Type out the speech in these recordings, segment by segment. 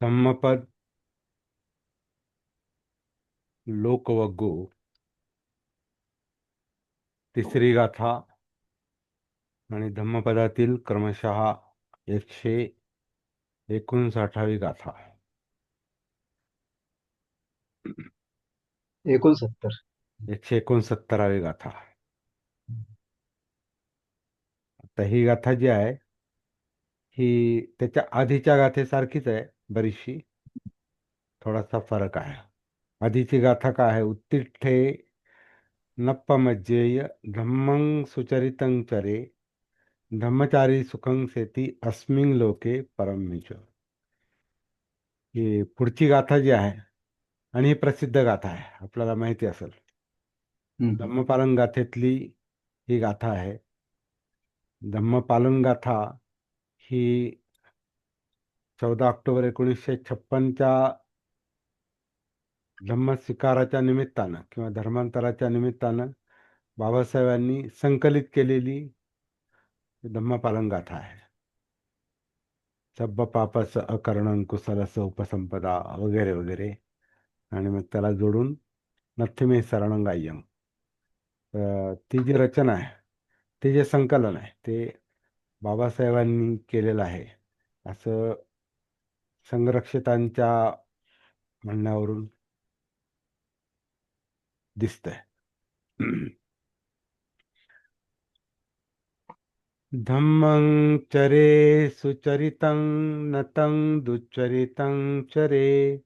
धम्मपद लोकवग्गू तिसरी गाथा आणि धम्मपदातील क्रमशः 159वी गाथा. 69. 169वी गाथा. आता ही गाथा जी आहे ही त्याच्या आधीच्या गाथेसारखीच आहे. बरीचशी थोडासा फरक आहे. आधीची गाथा काय आहे? उत्तिष्ठे नप्पमज्जेय धम्मं सुचरितं चरे धम्मचारी सुखं सेती अस्मिन लोके परमनिच. ही पुढची गाथा जी आहे आणि ही प्रसिद्ध गाथा आहे, आपल्याला माहिती असेल. हम्म. धम्मपालन गाथेतली ही गाथा आहे. धम्मपालन गाथा ही 14 ऑक्टोबर 1956च्या धम्मस्वीकाराच्या निमित्तानं किंवा धर्मांतराच्या निमित्तानं बाबासाहेबांनी संकलित केलेली धम्मपालन गाथा आहे. सब्ब पापस अकरणं कुशलस उपसंपदा वगैरे वगैरे, आणि मग त्याला जोडून नथ्थिमे शरणं गाय्यम. ती जी रचना आहे, ते जे संकलन आहे ते बाबासाहेबांनी केलेलं आहे असं संरक्षितांच्या म्हणण्यावरून दिसतंय. धम्मं चरे सुचरितं नतं दुच्चरितं चरे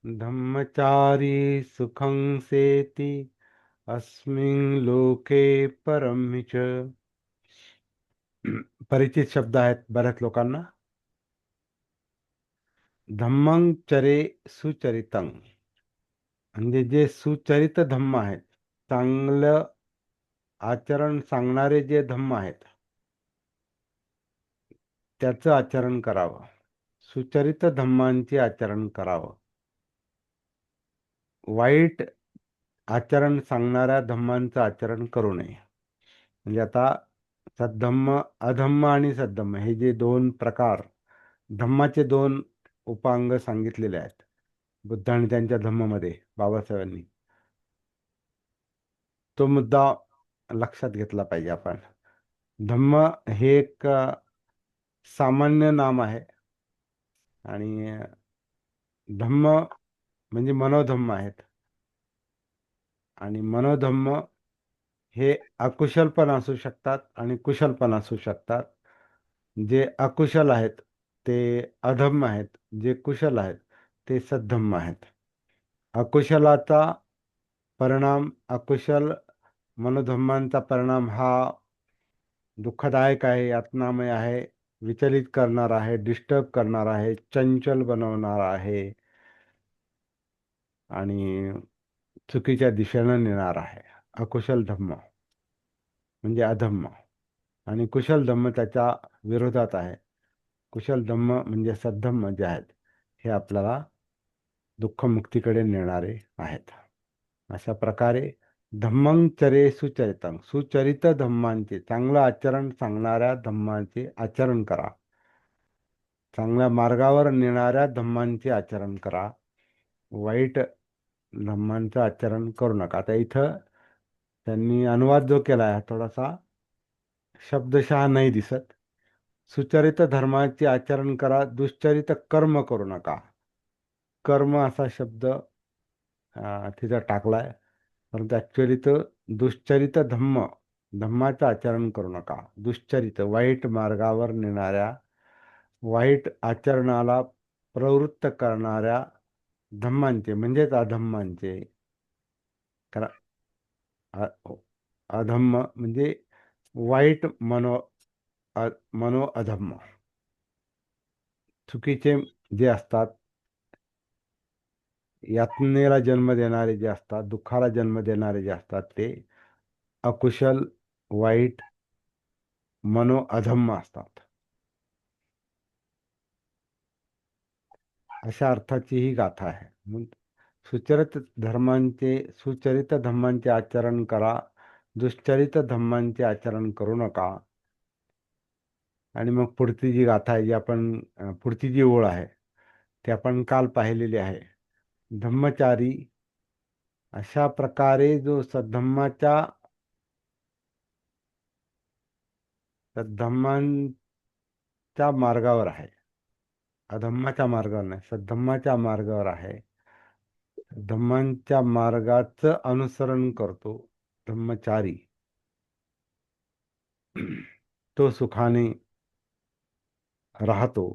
धम्मचारी सुखं सेति अस्मिन् लोके परम च. परिचित शब्द आहेत बऱ्याच लोकांना. धम्मं चरे सुचरितं म्हणजे जे सुचरित धम्म आहेत, चांगलं आचरण सांगणारे जे धम्म आहेत त्याचं आचरण करावं. सुचरित धम्मांचे आचरण करावं. वाईट आचरण सांगणाऱ्या धम्मांचं आचरण करू नये. म्हणजे आता सद्धम्म, अधम्म आणि सद्धम्म हे जे दोन प्रकार, धम्माचे दोन उपांग सांगितलेले आहेत बुद्ध आणि त्यांच्या धम्मामध्ये बाबासाहेबांनी, तो मुद्दा लक्षात घेतला पाहिजे आपण. धम्म हे एक सामान्य नाम आहे आणि धम्म म्हणजे मनोधम्म आहेत. आणि मनोधम्म हे अकुशल पण असू शकतात आणि कुशल पण असू शकतात. जे अकुशल आहेत ते अधम्म आहेत, जे कुशल आहेत ते सद्धम्म आहेत. अकुशलाचा परिणाम, अकुशल मनोधम्मांचा परिणाम हा दुःखदायक आहे, यातनामय आहे, विचलित करणार आहे, डिस्टर्ब करणार आहे, चंचल बनवणार आहे आणि चुकीच्या दिशेनं नेणार आहे. अकुशल धम्म म्हणजे अधम्म, आणि कुशल धम्म त्याच्या विरोधात आहे. कुशल धम्म म्हणजे सद्धम्म जे आहेत हे आपल्याला दुःखमुक्तीकडे नेणारे आहेत. अशा प्रकारे धम्मं चरे सुचरितं, सुचरित धम्मांचे, चांगलं आचरण सांगणाऱ्या धम्मांचे आचरण करा. चांगल्या मार्गावर नेणाऱ्या धम्मांचे आचरण करा. वाईट धम्मांचं आचरण करू नका. आता इथं त्यांनी अनुवाद जो केला आहे थोडासा शब्दशः नाही दिसत. सुचरित धर्माचे आचरण करा, दुश्चरित कर्म करू नका. कर्म असा शब्द तिथं टाकलाय, परंतु ॲक्च्युअली तो दुश्चरित धम्म, धम्माचं आचरण करू नका. दुश्चरित वाईट मार्गावर नेणाऱ्या, वाईट आचरणाला प्रवृत्त करणाऱ्या धम्मांचे म्हणजेच अधम्मांचे. कारण अधम्म म्हणजे वाईट मनो अधम्म, चुकीचे जे असतात, यातनेला जन्म देणारे जे असतात, दुःखाला जन्म देणारे जे असतात ते अकुशल, वाईट, मनो अधम्म असतात. अशा अर्थाची ही गाथा आहे. मग सुचरित धम्मांचे आचरण करा, दुश्चरित धम्मांचे आचरण करू नका. आणि मग पुढची जी गाथा आहे, जी आपण पुढची जी ओळ आहे, ते आपण काल पाहिलेले आहे. धम्मचारी अशा प्रकारे जो सद्धम्माच्या मार्गावर आहे, अधम्माच्या मार्गावर नाही, सद्धम्माच्या मार्गावर आहे, धम्मांच्या मार्गाचं अनुसरण करतो धम्मचारी, तो सुखाने राहतो.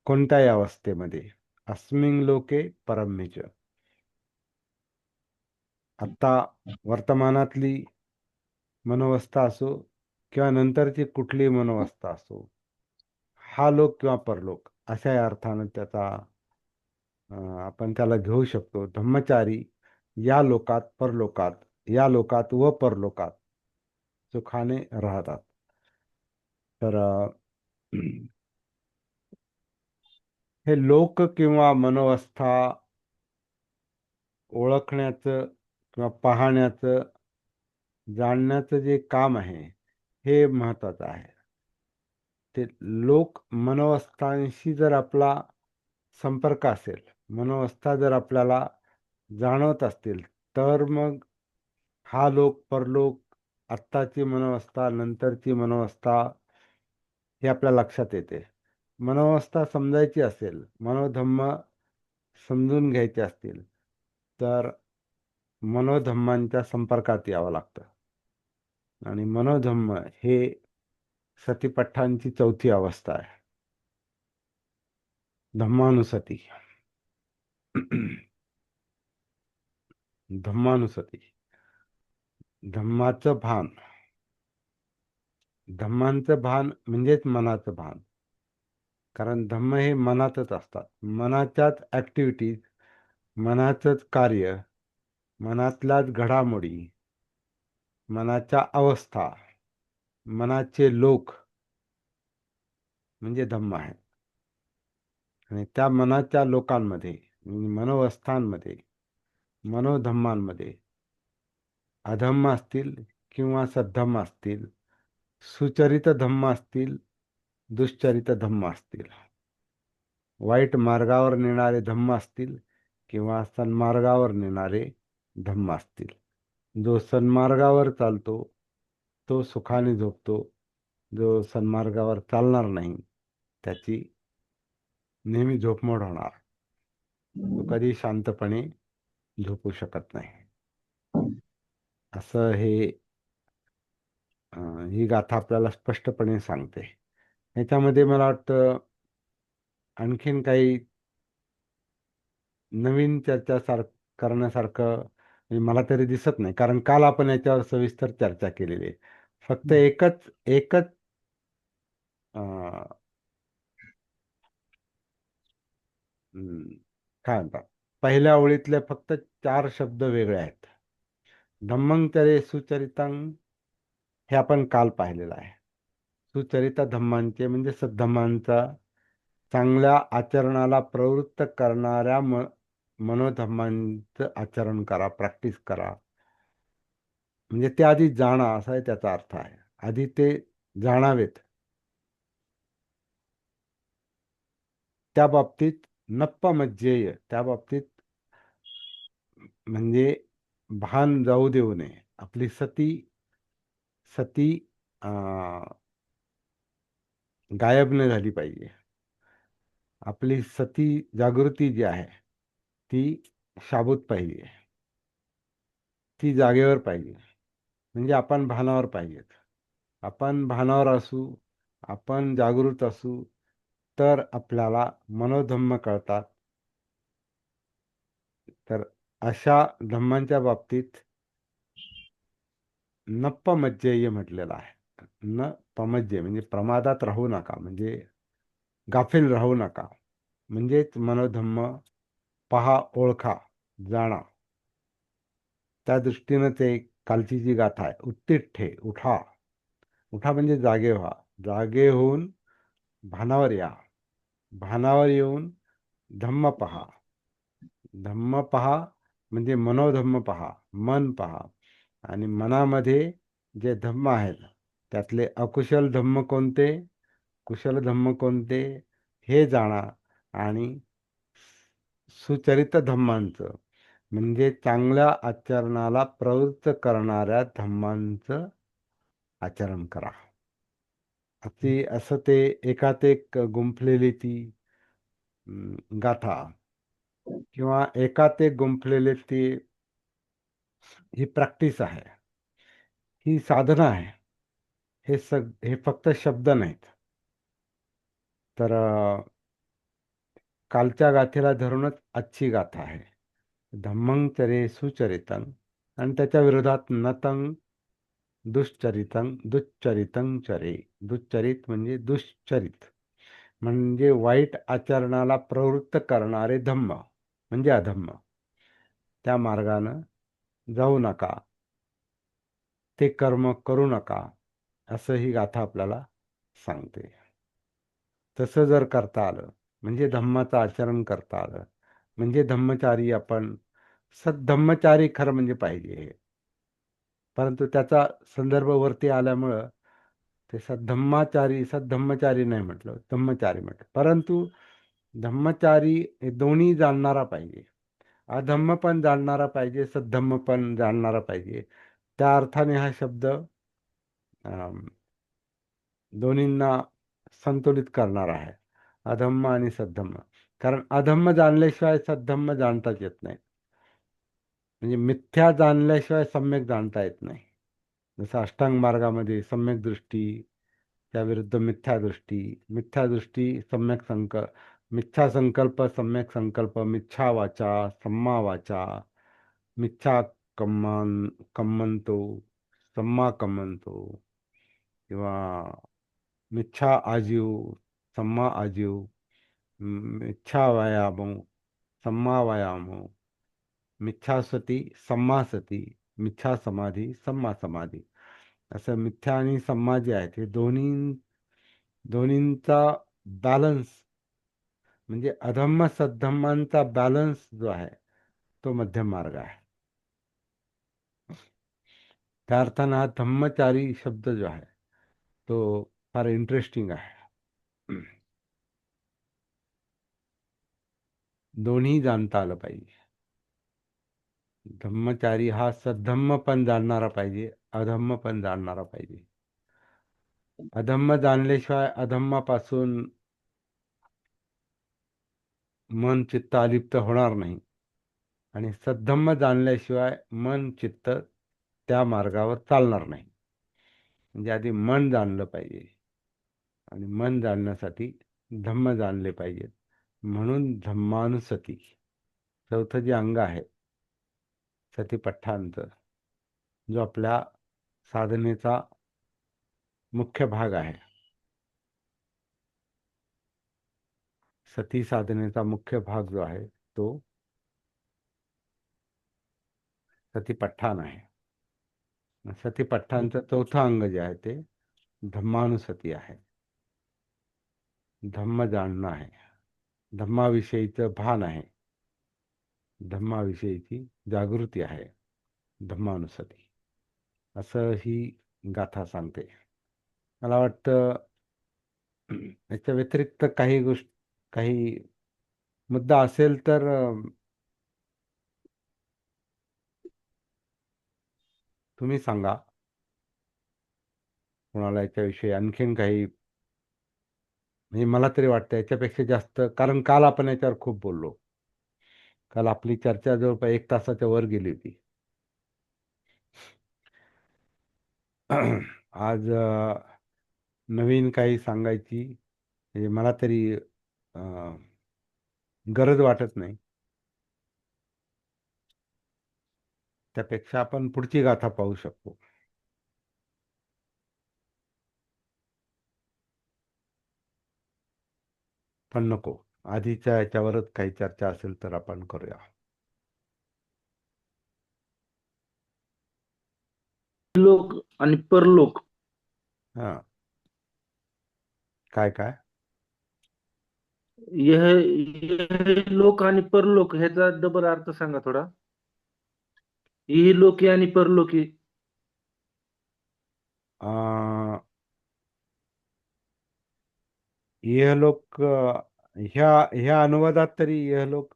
कोणत्याही अवस्थेमध्ये, अस्मिन लोके परमेच. आता वर्तमानातली मनोवस्था असो किंवा नंतरची कुठलीही मनोवस्था असो, हा लोक किंवा परलोक अशा अर्थानं त्याचा आपण त्याला घेऊ शकतो. धम्मचारी या लोकात परलोकात, या लोकात व परलोकात सुखाने राहतात. तर हे लोक किंवा मनोवस्था ओळखण्याचं किंवा पाहण्याचं, जाणण्याचं जे काम आहे हे महत्वाचं आहे. ते लोक मनोवस्थांशी जर आपला संपर्क असेल, मनोवस्था जर आपल्याला जाणवत असतील, तर मग हा लोक परलोक, आत्ताची मनोवस्था, नंतरची मनोवस्था हे आपल्या लक्षात येते. मनोवस्था समजायची असेल, मनोधम्म समजून घ्यायचे असतील, तर मनोधम्मांच्या संपर्कात यावं लागतं. आणि मनोधम्म हे सतीपट्ठांची चौथी अवस्था आहे, धम्मानुसती. धम्मानुसती, धम्माचं भान. धम्मांचं भान म्हणजेच मनाचं भान. कारण धम्म हे मनातच असतात, मनाच्याच ऍक्टिव्हिटीज, मनाचंच कार्य, मनातल्याच घडामोडी, मनाच्या अवस्था, मनाचे लोक म्हणजे धम्म आहे. आणि त्या मनाच्या लोकांमध्ये, मनोवस्थांमध्ये, मनोधम्मांमध्ये अधम्म असतील किंवा सद्धम्म असतील, सुचरित धम्म असतील, दुश्चरित धम्म असतील, वाईट मार्गावर नेणारे धम्म असतील किंवा सन्मार्गावर नेणारे धम्म असतील. जो सन्मार्गावर चालतो तो सुखाने झोपतो, जो सन्मार्गावर चालणार नाही त्याची नेहमी झोपमोड होणार, तो कधी शांतपणे झोपू शकत नाही. असं ही गाथा आपल्याला स्पष्टपणे सांगते. ह्याच्यामध्ये मला वाटतं आणखीन काही नवीन करण्यासारखं म्हणजे मला तरी दिसत नाही, कारण काल आपण याच्यावर सविस्तर चर्चा केलेली आहे. फक्त एकच एकच काय म्हणतात, पहिल्या ओळीतले फक्त 4 शब्द वेगळे आहेत. धम्मं चरे सुचरितं हे आपण काल पाहिलेलं आहे. सुचरिता धम्मांचे म्हणजे सद्धम्मांचा चांगल्या आचरणाला प्रवृत्त करणाऱ्या मनोधम्मांचं आचरण करा, प्रॅक्टिस करा. म्हणजे ते आधी जाणा असा आहे त्याचा अर्थ आहे. आधी ते जाणावेत. त्या बाबतीत नप्पमज्जेय, त्या बाबतीत म्हणजे भान जाऊ देऊ नये. आपली सती सती गायब नाही झाली पाहिजे. आपली सती जागृती जी आहे ती शाबूत पाहिजे, ती जागेवर पाहिजे. म्हणजे आपण भानावर पाहिजेत. आपण भानावर असू, आपण जागृत असू, तर आपल्याला मनोधम्म कळतात. तर अशा धम्मांच्या बाबतीत न पमज्जेय म्हटलेलं आहे. न पमज्जे म्हणजे प्रमादात राहू नका, म्हणजे गाफील राहू नका. म्हणजेच मनोधम्म पहा, ओळखा, जाणा. त्या दृष्टीनं ते कालची जी गाथा आहे, उत्तिष्ठे, उठा. उठा म्हणजे जागे व्हा, जागे होऊन भानावर या, भानावर येऊन धम्म पहा. धम्म पहा म्हणजे मनोधम्म पहा, मन पहा. आणि मनामध्ये जे धम्म आहेत त्यातले अकुशल धम्म कोणते, कुशल धम्म कोणते हे जाणा. आणि सुचरित धम्मांचं म्हणजे चांगल्या आचरणाला प्रवृत्त करणाऱ्या धम्मांचं आचरण करा. असं ते एकात एक गुंफलेली ती गाथा किंवा एकात एक गुंफलेली ती ही प्रॅक्टिस आहे, ही साधना आहे. हे फक्त शब्द नाहीत. तर कालच्या गाथेला धरूनच आजची गाथा आहे. धम्मं चरे सुचरितं आणि त्याच्या विरोधात नतं दुश्चरितं दुश्चरितं चरे. दुश्चरित म्हणजे दुश्चरित म्हणजे वाईट आचरणाला प्रवृत्त करणारे धम्म म्हणजे अधम्म. त्या मार्गानं जाऊ नका, ते कर्म करू नका, असं ही गाथा आपल्याला सांगते. तसं जर करता आलं म्हणजे धम्माचं आचरण करता आलं म्हणजे धम्मचारी आपण. सद्धम्मचारी खरं म्हणजे पाहिजे हे, परंतु त्याचा संदर्भ वरती आल्यामुळं ते सद्धम्मचारी नाही म्हटलं, धम्मचारी म्हटलं. परंतु धम्मचारी हे दोन्ही जाणणारा पाहिजे. अधम्म पण जाणणारा पाहिजे, सद्धम्म पण जाणणारा पाहिजे. त्या अर्थाने हा शब्द अं, दोन्हींना संतुलित करणार आहे, अधम्म आणि सद्धम्म. कारण अधम्म जाणल्याशिवाय सद्धम्म जाणताच येत नाही. म्हणजे मिथ्या जाणल्याशिवाय सम्यक जाणता येत नाही. जसं अष्टांग मार्गामध्ये सम्यक दृष्टी त्या विरुद्ध मिथ्या दृष्टी मिथ्या संकल्प सम्यक संकल्प, मिथ्या वाचा सम्मा वाचा, मिथ्या कम्मंतो सम्मा कम्मंतो, किंवा मिथ्या आजीव सम्मा आजीव, मिथ्या व्यायामो सम्मा व्यायामो, मिथ्या सती सम्मा सती, मिथ्या समाधी सम्मा समाधी. असं मिथ्या आणि सम्मा जे आहेत हे दोन्हींचा बॅलन्स म्हणजे अधम्म सद्धम्मांचा बॅलन्स जो आहे तो मध्यम मार्ग आहे. त्या अर्थानं हा धम्मचारी शब्द जो आहे तो फार इंटरेस्टिंग आहे. दोन्ही जाणता आलं पाहिजे. धम्मचारी हा सद्धम्म पण जाणणारा पाहिजे, अधम्म पण जाणणारा पाहिजे. अधम्म जाणल्याशिवाय अधम्मापासून मन चित्त अलिप्त होणार नाही आणि सद्धम्म जाणल्याशिवाय मन चित्त त्या मार्गावर चालणार नाही. म्हणजे आधी मन जाणलं पाहिजे आणि मन जाणण्यासाठी धम्म जाणले पाहिजेत. म्हणून धम्मानुसती चौथं जे अंग आहे सतीपठ्ठांत, जो आपल्या साधनेचा मुख्य भाग आहे. सती साधनेचा मुख्य भाग जो आहे तो सतीपठ्ठान आहे. सतीपठ्ठांचं चौथं अंग जे आहे ते धम्मानुसती आहे. धम्म जाणणं आहे, धम्माविषयीचं भान आहे, धम्माविषयीची जागृती आहे, धम्मानुसती. असं ही गाथा सांगते. मला वाटतं याच्या व्यतिरिक्त काही मुद्दा असेल तर तुम्ही सांगा. कोणाला याच्याविषयी आणखीन काही, म्हणजे मला तरी वाटतं याच्यापेक्षा जास्त, कारण काल आपण याच्यावर खूप बोललो. काल आपली चर्चा जवळपास 1 तासाच्या वर गेली होती. आज नवीन काही सांगायची म्हणजे मला तरी गरज वाटत नाही. त्यापेक्षा आपण पुढची गाथा पाहू शकतो. पण नको, आधीच्या याच्यावरच काही चर्चा असेल तर आपण करूया. लोक आणि परलोक. हा, काय काय यह लोक आणि परलोक ह्याचा डबल अर्थ सांगा थोडा. इहलोकी आणि परलोकी. इहलोक ह्या ह्या अनुवादात तरी इहलोक,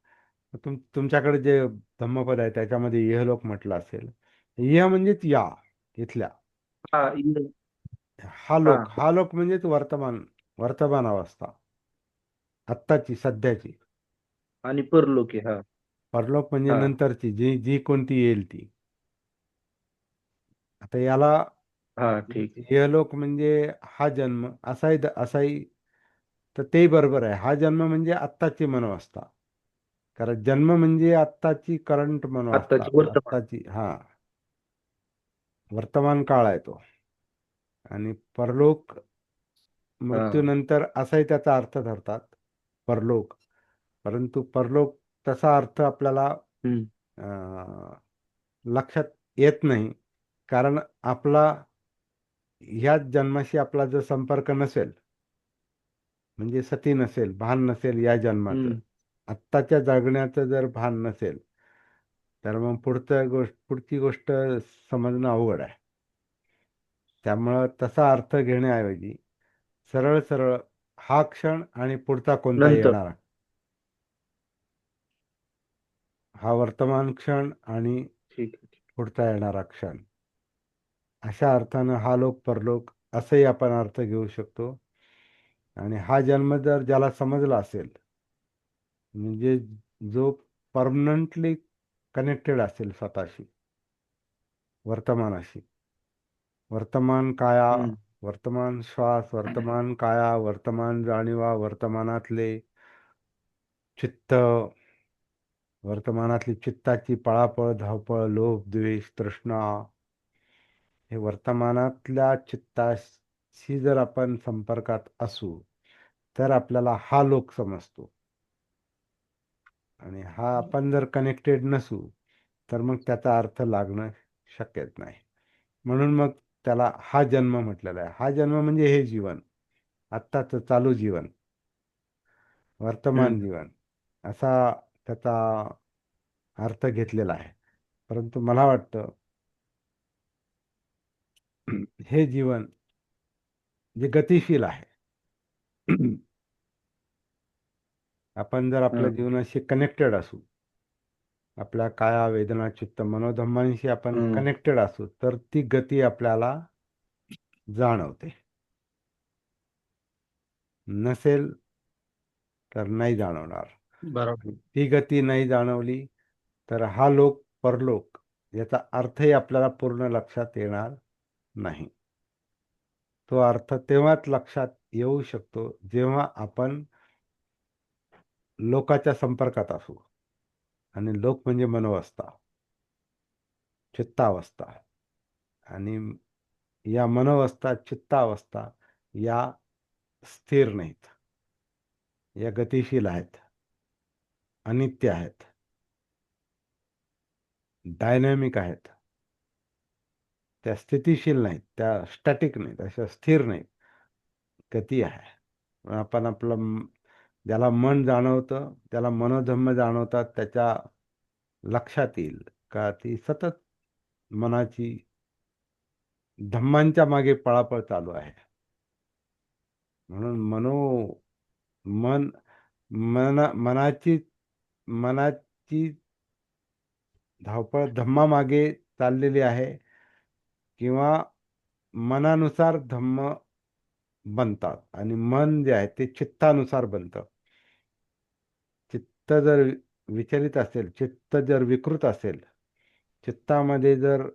तुमच्याकडे जे धम्मपद आहे त्याच्यामध्ये इहलोक म्हटलं असेल. इह म्हणजेच या, इथल्या. हा हा हा लोक म्हणजेच वर्तमान, वर्तमान अवस्था, आत्ताची, सध्याची. आणि परलोकी. हा परलोक म्हणजे हा नंतरची, जी जी कोणती येईल ती. आता याला हा ठीक आहे. इहलोक म्हणजे हा जन्म, असाही तर तेही बरोबर आहे. हा जन्म म्हणजे आत्ताची मनोवस्था. कारण जन्म म्हणजे आत्ताची करंट मनोवस्था, आत्ताची वर्तमान. आत्ताची, हा, वर्तमान काळ आहे तो. आणि परलोक हा मृत्यूनंतर असाही त्याचा अर्थ धरतात, परलोक. परंतु परलोक तसा अर्थ आपल्याला हम्म अं, लक्षात येत नाही. कारण आपला ह्याच जन्माशी आपला जर संपर्क नसेल, म्हणजे सती नसेल, भान नसेल या जन्माचं, हम्म आत्ताच्या जगण्याचं जर भान नसेल, तर मग पुढची गोष्ट समजणं अवघड आहे. त्यामुळं तसा अर्थ घेण्याऐवजी सरळ सरळ हा क्षण आणि पुढचा कोणता नंतर. येणारा, हा वर्तमान क्षण आणि ठीक आहे. पुढचा येणारा क्षण, अशा अर्थानं हा लोक परलोक असंही आपण अर्थ घेऊ शकतो. आणि हा जन्म जर ज्याला समजला असेल, म्हणजे जो परमनंटली कनेक्टेड असेल स्वतःशी, वर्तमानाशी, वर्तमान काया, हम्म वर्तमान श्वास, वर्तमान काया, वर्तमान जाणीवा, वर्तमानातले चित्त, वर्तमानातली चित्ताची पळापळ, धावपळ, लोभ, द्वेष, तृष्णा, हे वर्तमानातल्या चित्ताशी जर आपण संपर्कात असू, तर आपल्याला हा लोक समजतो. आणि हा आपण जर कनेक्टेड नसू, तर मग त्याचा अर्थ लागणं शक्यच नाही. म्हणून मग त्याला हा जन्म म्हटलेला आहे. हा जन्म म्हणजे हे जीवन, आत्ताचं चालू जीवन, वर्तमान हम्म जीवन, असा त्याचा अर्थ घेतलेला आहे. परंतु मला वाटतं हे जीवन जे गतिशील आहे, आपण जर हा आपल्या जीवनाशी कनेक्टेड असू, आपल्या काया, वेदना, चित्त, मनोधम्मांशी आपण हम्म कनेक्टेड असू, तर ती गती आपल्याला जाणवते. नसेल तर नाही जाणवणार. बरोबर. ती गती नाही जाणवली तर हा लोक परलोक याचा अर्थही आपल्याला पूर्ण लक्षात येणार नाही. तो अर्थ तेव्हाच लक्षात येऊ शकतो जेव्हा आपण लोकाच्या संपर्कात असू. आणि लोक म्हणजे मनोवस्था, चित्तावस्था. आणि या मनोवस्था, चित्तावस्था या स्थिर नाहीत, या गतिशील आहेत, अनित्य आहेत, डायनॅमिक आहेत. त्या स्थितिशील नाहीत, त्या स्टॅटिक नाहीत, अशा स्थिर नाहीत, गती आहे. आपण आपलं ज्याला मन जाणवतं, त्याला मनोधम्म जाणवतात, त्याच्या लक्षात येईल का ती सतत मनाची धम्मांच्या मागे पळापळ चालू आहे. म्हणून मन मनाची मनाची धावपळ धम्मामागे चाललेली आहे, किंवा मनानुसार धम्म बनतात आणि मन जे आहे ते चित्तानुसार बनतं. चित्त जर विचलित असेल, चित्त जर विकृत असेल, चित्तामध्ये जर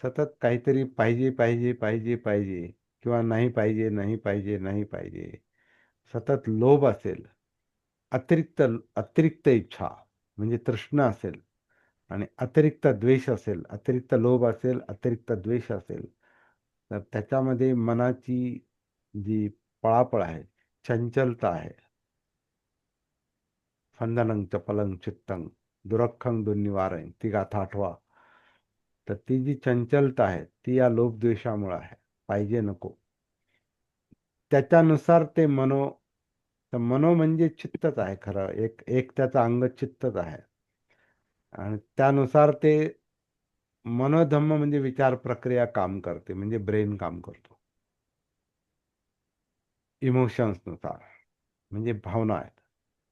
सतत काहीतरी पाहिजे पाहिजे पाहिजे पाहिजे, किंवा नाही पाहिजे नाही पाहिजे नाही पाहिजे, सतत लोभ असेल, अतिरिक्त अतिरिक्त इच्छा म्हणजे तृष्णा असेल, आणि अतिरिक्त द्वेष असेल, अतिरिक्त लोभ असेल, अतिरिक्त द्वेष असेल, तर त्याच्यामध्ये मनाची जी पळापळ आहे, चंचलता आहे, फंदनं चपलं चित्तं दुरख्खं दुर्निवारं, ती गाथा आठवा. तर ती जी चंचलता आहे ती या लोभद्वेषामुळे आहे, पाहिजे नको. त्याच्यानुसार ते तर मनो म्हणजे चित्तच आहे खरं, एक एक त्याचा अंग चित्तच आहे. आणि त्यानुसार ते मनोधम्म म्हणजे विचार प्रक्रिया काम करते, म्हणजे ब्रेन काम करतो, इमोशन्सनुसार. म्हणजे भावना आहेत.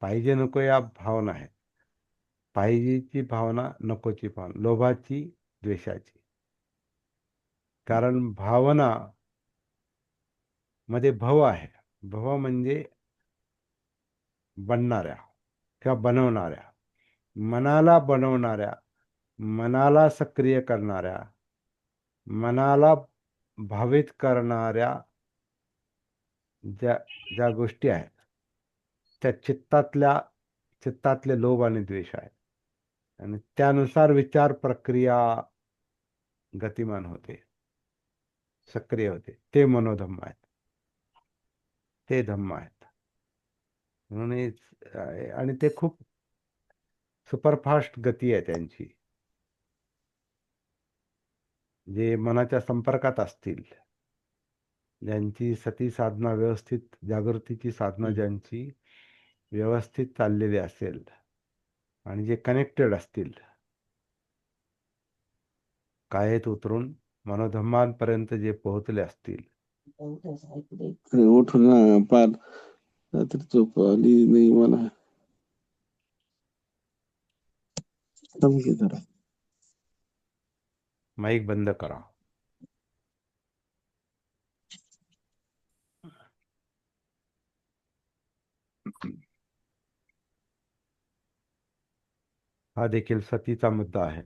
पाहिजे नको या भावना आहेत. पाहिजेची भावना, नकोची भावना, लोभाची, द्वेषाची. कारण भावना मध्ये भव आहे. भव म्हणजे बनणाऱ्या किंवा बनवणाऱ्या, मनाला बनवणाऱ्या, मनाला सक्रिय करणाऱ्या, मनाला भावित करणाऱ्या ज्या ज्या गोष्टी आहेत त्या चित्तातले लोभ आणि द्वेष आहेत. आणि त्यानुसार विचार प्रक्रिया गतिमान होते, सक्रिय होते. ते मनोधम्म आहेत, ते धम्म आहेत. म्हणून आणि ते खूप सुपरफास्ट गती आहे त्यांची. जे मनाच्या संपर्कात असतील, ज्यांची सती साधना व्यवस्थित, जागृतीची साधना ज्यांची व्यवस्थित चाललेली असेल आणि जे कनेक्टेड असतील, कायेत उतरून मनोधम्मांपर्यंत जे पोहोचले असतील. अरे उठ ना पार, रात्री झोप आली नाही मला. थांब जरा. माईक बंद करा. हा देखील सतीचा मुद्दा आहे.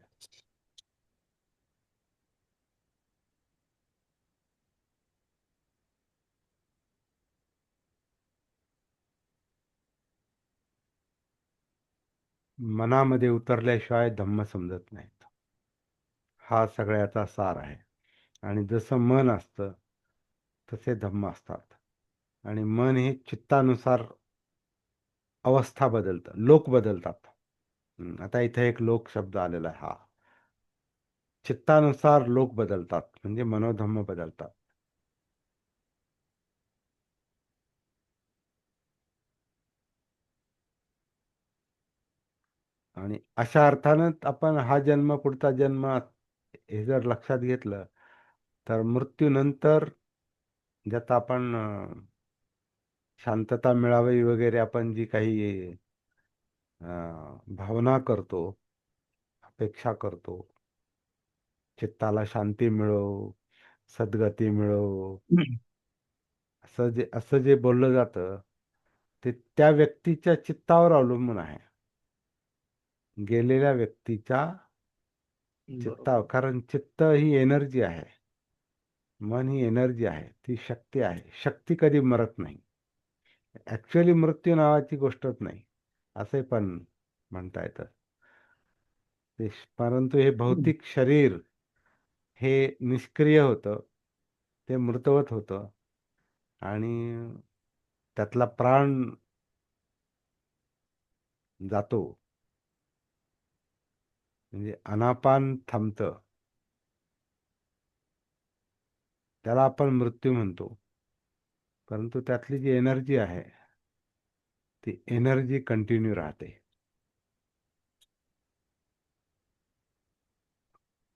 मनामध्ये उतरल्याशिवाय धम्म समजत नाहीत. हा सगळ्याचा सार आहे. आणि जसं मन असतं तसे धम्म असतात. आणि मन हे चित्तानुसार अवस्था बदलतं, लोक बदलतात. आता इथे एक लोक शब्द आलेला आहे. हा चित्तानुसार लोक बदलतात म्हणजे मनोधम्म बदलतात. आणि अशा अर्थानं आपण हा जन्म, पुढचा जन्म हे जर लक्षात घेतलं तर मृत्यूनंतर ज्यात आपण शांतता मिळावी वगैरे आपण जी काही भावना करतो, अपेक्षा करतो, चित्ताला शांती मिळो, सद्गती मिळो, असं जे बोललं जातं ते त्या व्यक्तीच्या चित्तावर अवलंबून आहे. गेलेल्या व्यक्तीच्या चित्तावर. कारण चित्त ही एनर्जी आहे, मन ही एनर्जी आहे, ती शक्ती आहे. शक्ती कधी मरत नाही. ऍक्च्युअली मृत्यू नावाची गोष्टच नाही असे पण म्हणता येतं. परंतु हे भौतिक शरीर हे निष्क्रिय होतं, ते मृतवत होतं आणि त्यातला प्राण जातो. म्हणजे अनापान थांबतं, त्याला आपण मृत्यू म्हणतो. परंतु त्यातली जी एनर्जी आहे ती एनर्जी कंटिन्यू राहते.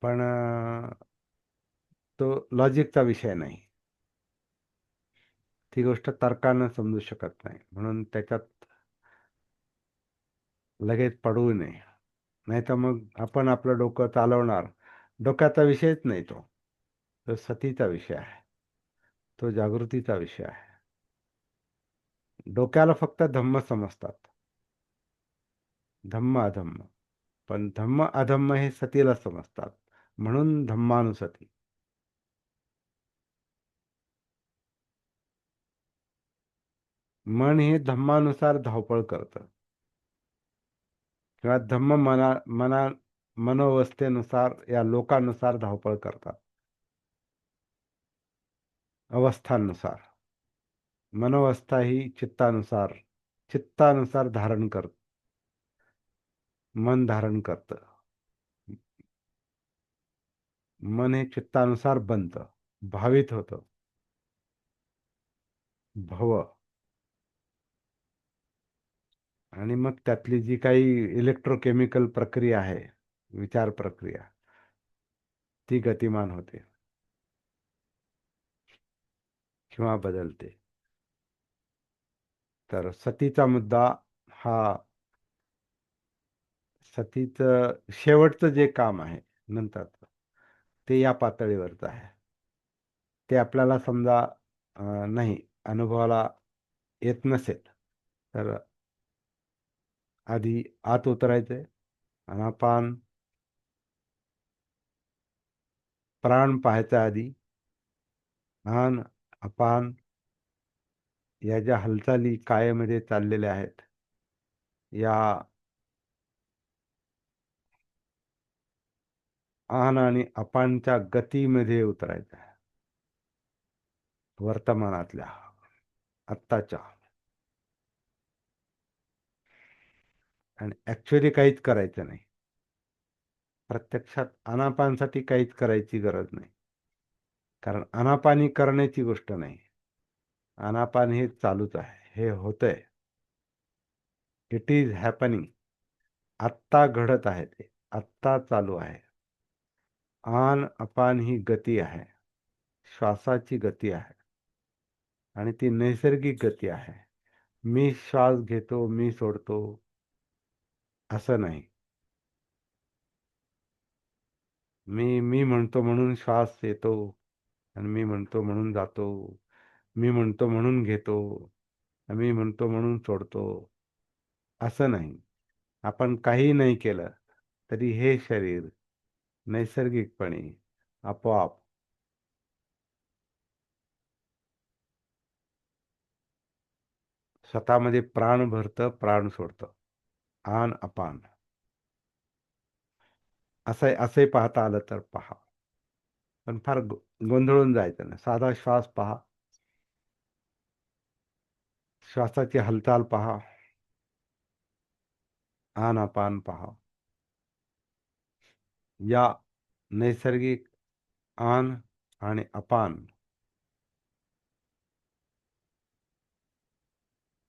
पण तो लॉजिकचा विषय नाही. ती गोष्ट तर्कानं समजू शकत नाही. म्हणून त्याच्यात लगेच पडू नये. नाही तर मग आपण आपलं डोकं चालवणार. डोक्याचा विषयच नाही तो. तो सतीचा विषय आहे, तो जागृतीचा विषय आहे. डोक्याला फक्त धम्म समजतात, धम्म अधम्म. पण धम्म अधम्म हे सतीला समजतात, म्हणून धम्मानुसती. मन हे धम्मानुसार धावपळ करतं किंवा धम्म मनोवस्थेनुसार या लोकानुसार धावपळ करतात, अवस्थांनुसार. मनोवस्था ही चित्तानुसार मन धारण करतं. मन हे चित्तानुसार बनतं, भावित होतं, भव. आणि मग त्यातली जी काही इलेक्ट्रोकेमिकल प्रक्रिया आहे, विचार प्रक्रिया, ती गतिमान होते किंवा बदलते. तर सतीचा मुद्दा हा सतीचं शेवटचं जे काम आहे नंतरचं ते या पातळीवरचं आहे. ते आपल्याला समजा नाही अनुभवाला येत नसेल तर आधी आत उतरायचंय. अनापान प्राण पाहायचा आधी. आन अपान या ज्या हालचाली कायेमध्ये चाललेल्या आहेत या आन आणि अपानच्या गतीमध्ये उतरायचं आहे. वर्तमानातल्या आत्ताच्या. आणि ऍक्च्युअली काहीच करायचं नाही. प्रत्यक्षात अनापानसाठी काहीच करायची गरज नाही. कारण अनापानी करण्याची गोष्ट नाही. अनापान हे चालूच आहे. हे होतंय. It is happening. आत्ता घडत आहे ते. आत्ता चालू आहे. आन अपान ही गती आहे. श्वासाची गती आहे. आणि ती नैसर्गिक गती आहे. मी श्वास घेतो, मी सोडतो असं नाही. मी म्हणतो म्हणून श्वास येतो आणि मी म्हणतो म्हणून जातो. मी म्हणतो म्हणून घेतो. मी म्हणतो म्हणून सोडतो असं नाही. आपण काही नाही केलं तरी हे शरीर नैसर्गिकपणे आपोआप स्वतःमध्ये प्राण भरतं, प्राण सोडतं. आन अपान असंही पाहता आलं तर पहा. पण फार गोंधळून जायचं नाही. साधा श्वास पहा. श्वासाची हालचाल पहा. आन अपान पहा. या नैसर्गिक आन आणि अपान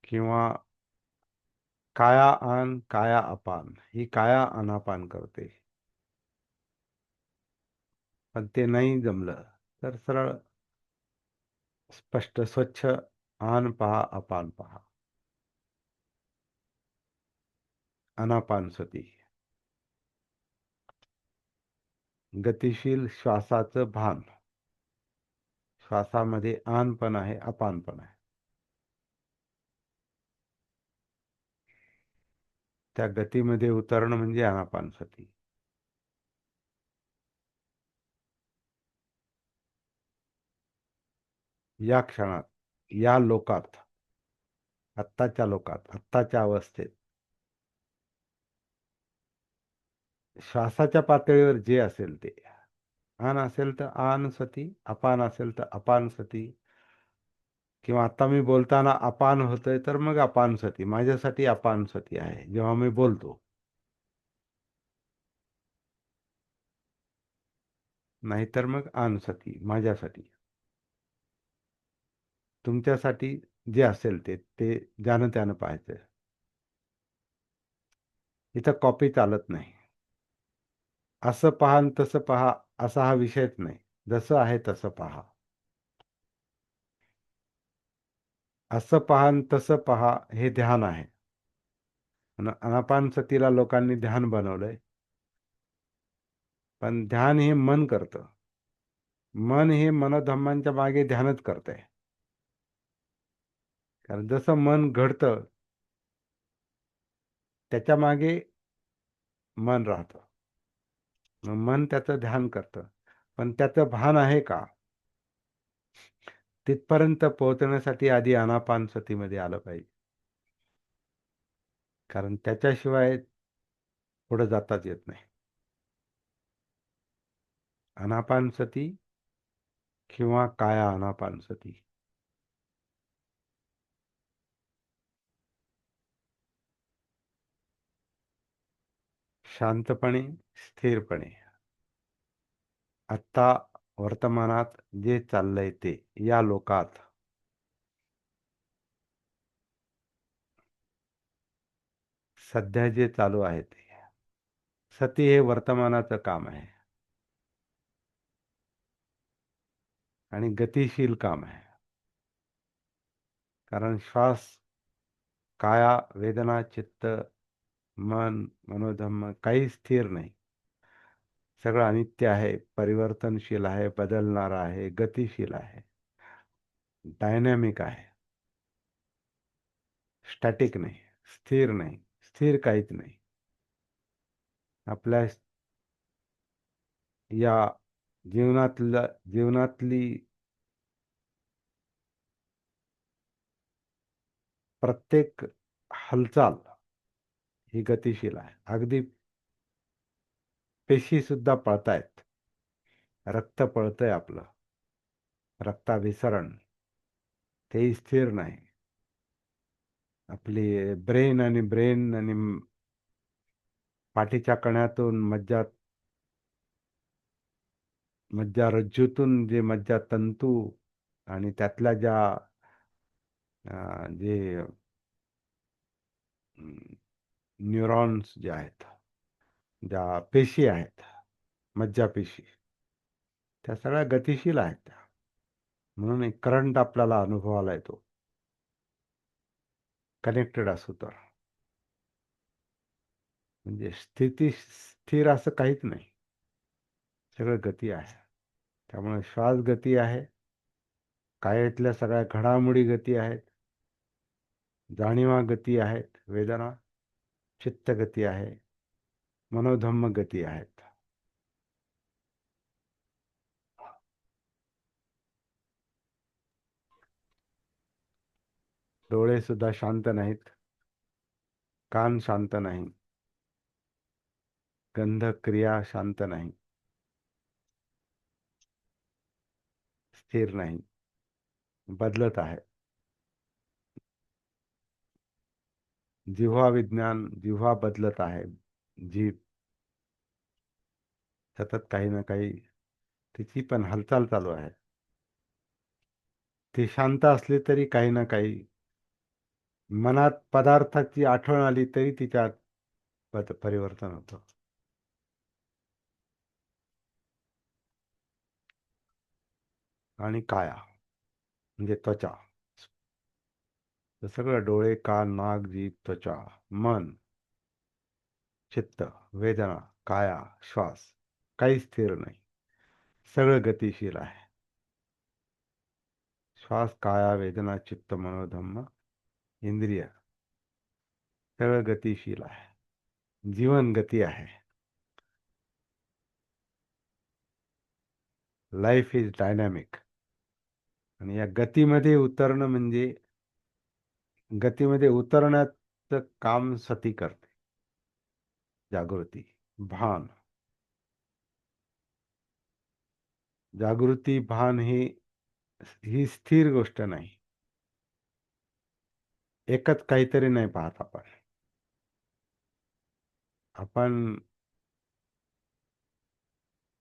किंवा काया आन काया अपान ही काया अनापान करते. पण ते नाही जमलं तर सरळ स्पष्ट स्वच्छ आन पहा, अपान पहा. अनापान सती. गतिशील श्वासाचं भान. श्वासामध्ये आन पण आहे, अपान पण आहे. त्या गतीमध्ये उतरणं म्हणजे अनापान सती. या क्षणात, या लोकात, आत्ताच्या लोकात, आत्ताच्या अवस्थेत श्वासाच्या पातळीवर जे असेल ते. आन असेल तर आन सती, अपान असेल तर अपान सती. किंवा आता मी बोलताना अपान होतंय तर मग अपान सती. माझ्यासाठी अपान सती आहे जेव्हा मी बोलतो. नाहीतर मग आन सती माझ्यासाठी. तुमच्यासाठी जे असेल ते ज्यानं त्यानं पाहायचं. इथं कॉपी चालत नाही. असं पहा आणि तसं पहा असा हा विषयच नाही. जसं आहे तसं पहा. असं पहा आणि तसं पहा हे ध्यान आहे. अनापान सतीला लोकांनी ध्यान बनवलंय. पण ध्यान हे मन करतं. मन हे मनोधम्मांच्या मागे ध्यानच करतंय. कारण जसं मन घडतं त्याच्या मागे मन राहतं. मग मन त्याचं ध्यान करतं. पण त्याचं भान आहे का? तिथपर्यंत पोहोचण्यासाठी आधी आनापान सतीमध्ये आलं पाहिजे. कारण त्याच्याशिवाय पुढे जाताच येत नाही. आनापान सती किंवा काया आनापान सती. शांतपणे, स्थिरपणे आत्ता वर्तमानात जे चाललंय ते या लोकात सध्या जे चालू आहे ते. सती हे वर्तमानाचं काम आहे आणि गतिशील काम आहे. कारण श्वास काया वेदना चित्त मन मनोधम्म काही स्थिर नाही. सगळं अनित्य आहे, परिवर्तनशील आहे, बदलणारा आहे, गतिशील आहे, डायनॅमिक आहे. स्टॅटिक नाही, स्थिर नाही. स्थिर काहीच नाही. आपल्या या जीवनातली प्रत्येक हालचाल ही गतिशील आहे. अगदी पेशी सुद्धा पळतायत. रक्त पळतंय आपलं, रक्ताभिसरण तेही स्थिर नाही. आपली ब्रेन आणि पाठीच्या कण्यातून मज्जारज्जूतून जे मज्जातंतू आणि त्यातल्या ज्या जे न्यूरॉन्स जे आहेत, ज्या पेशी आहेत, मज्जापेशी, त्या सगळ्या गतिशील आहेत त्या. म्हणून एक करंट आपल्याला अनुभवाला येतो, कनेक्टेड असू तर. म्हणजे स्थिती स्थिर असं काहीच नाही, सगळं गती आहे. त्यामुळे श्वास गती आहे, कायातल्या सगळ्या घडामोडी गती आहेत, जाणीवा गती आहेत, वेदना चित्त गती आहे, मनोधम्म गती आहेत. डोळे सुद्धा शांत नाहीत, कान शांत नाही, गंध क्रिया शांत नाही, स्थिर नाही, बदलत आहे. जिव्हा बदलत आहे. जीभ सतत काही ना काही तिची पण हालचाल चालू आहे. ती शांत असली तरी काही ना काही मनात पदार्थाची आठवण आली तरी तिच्यात परिवर्तन होतं. आणि काया म्हणजे त्वचा, सगळं डोळे कान नाक जीभ त्वचा मन चित्त वेदना काया श्वास काही स्थिर नाही, सगळं गतिशील आहे. श्वास काया वेदना चित्त मनोधम्म इंद्रिय सगळं गतिशील आहे. जीवन गती आहे. Life is dynamic. आणि या गतीमध्ये उतरणं म्हणजे गतीमध्ये उतरण्याचं काम सती करते. जागृती भान, जागृती भान ही स्थिर गोष्ट नाही. एकच काहीतरी नाही पाहत आपण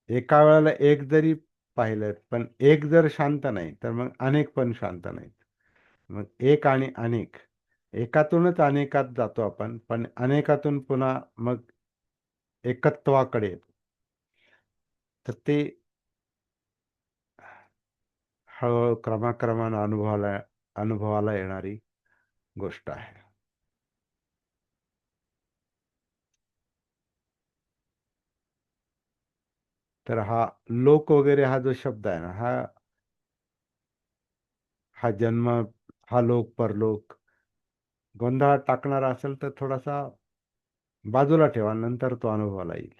एका वेळेला एक जरी पाहिलं, पण एक जर शांत नाही तर मग अनेक पण शांत नाहीत. मग एक आणि अनेक, एकातूनच अनेकात जातो आपण, पण अनेकातून पुन्हा मग एकत्वाकडे येतो. तर ते हळूहळू क्रमाक्रमानं अनुभवाला येणारी गोष्ट आहे. तर हा लोक वगैरे हा जो शब्द आहे ना, हा जन्म, हा लोक परलोक गोंधळात टाकणारा असेल तर थोडासा बाजूला ठेवा, नंतर तो अनुभवाला येईल.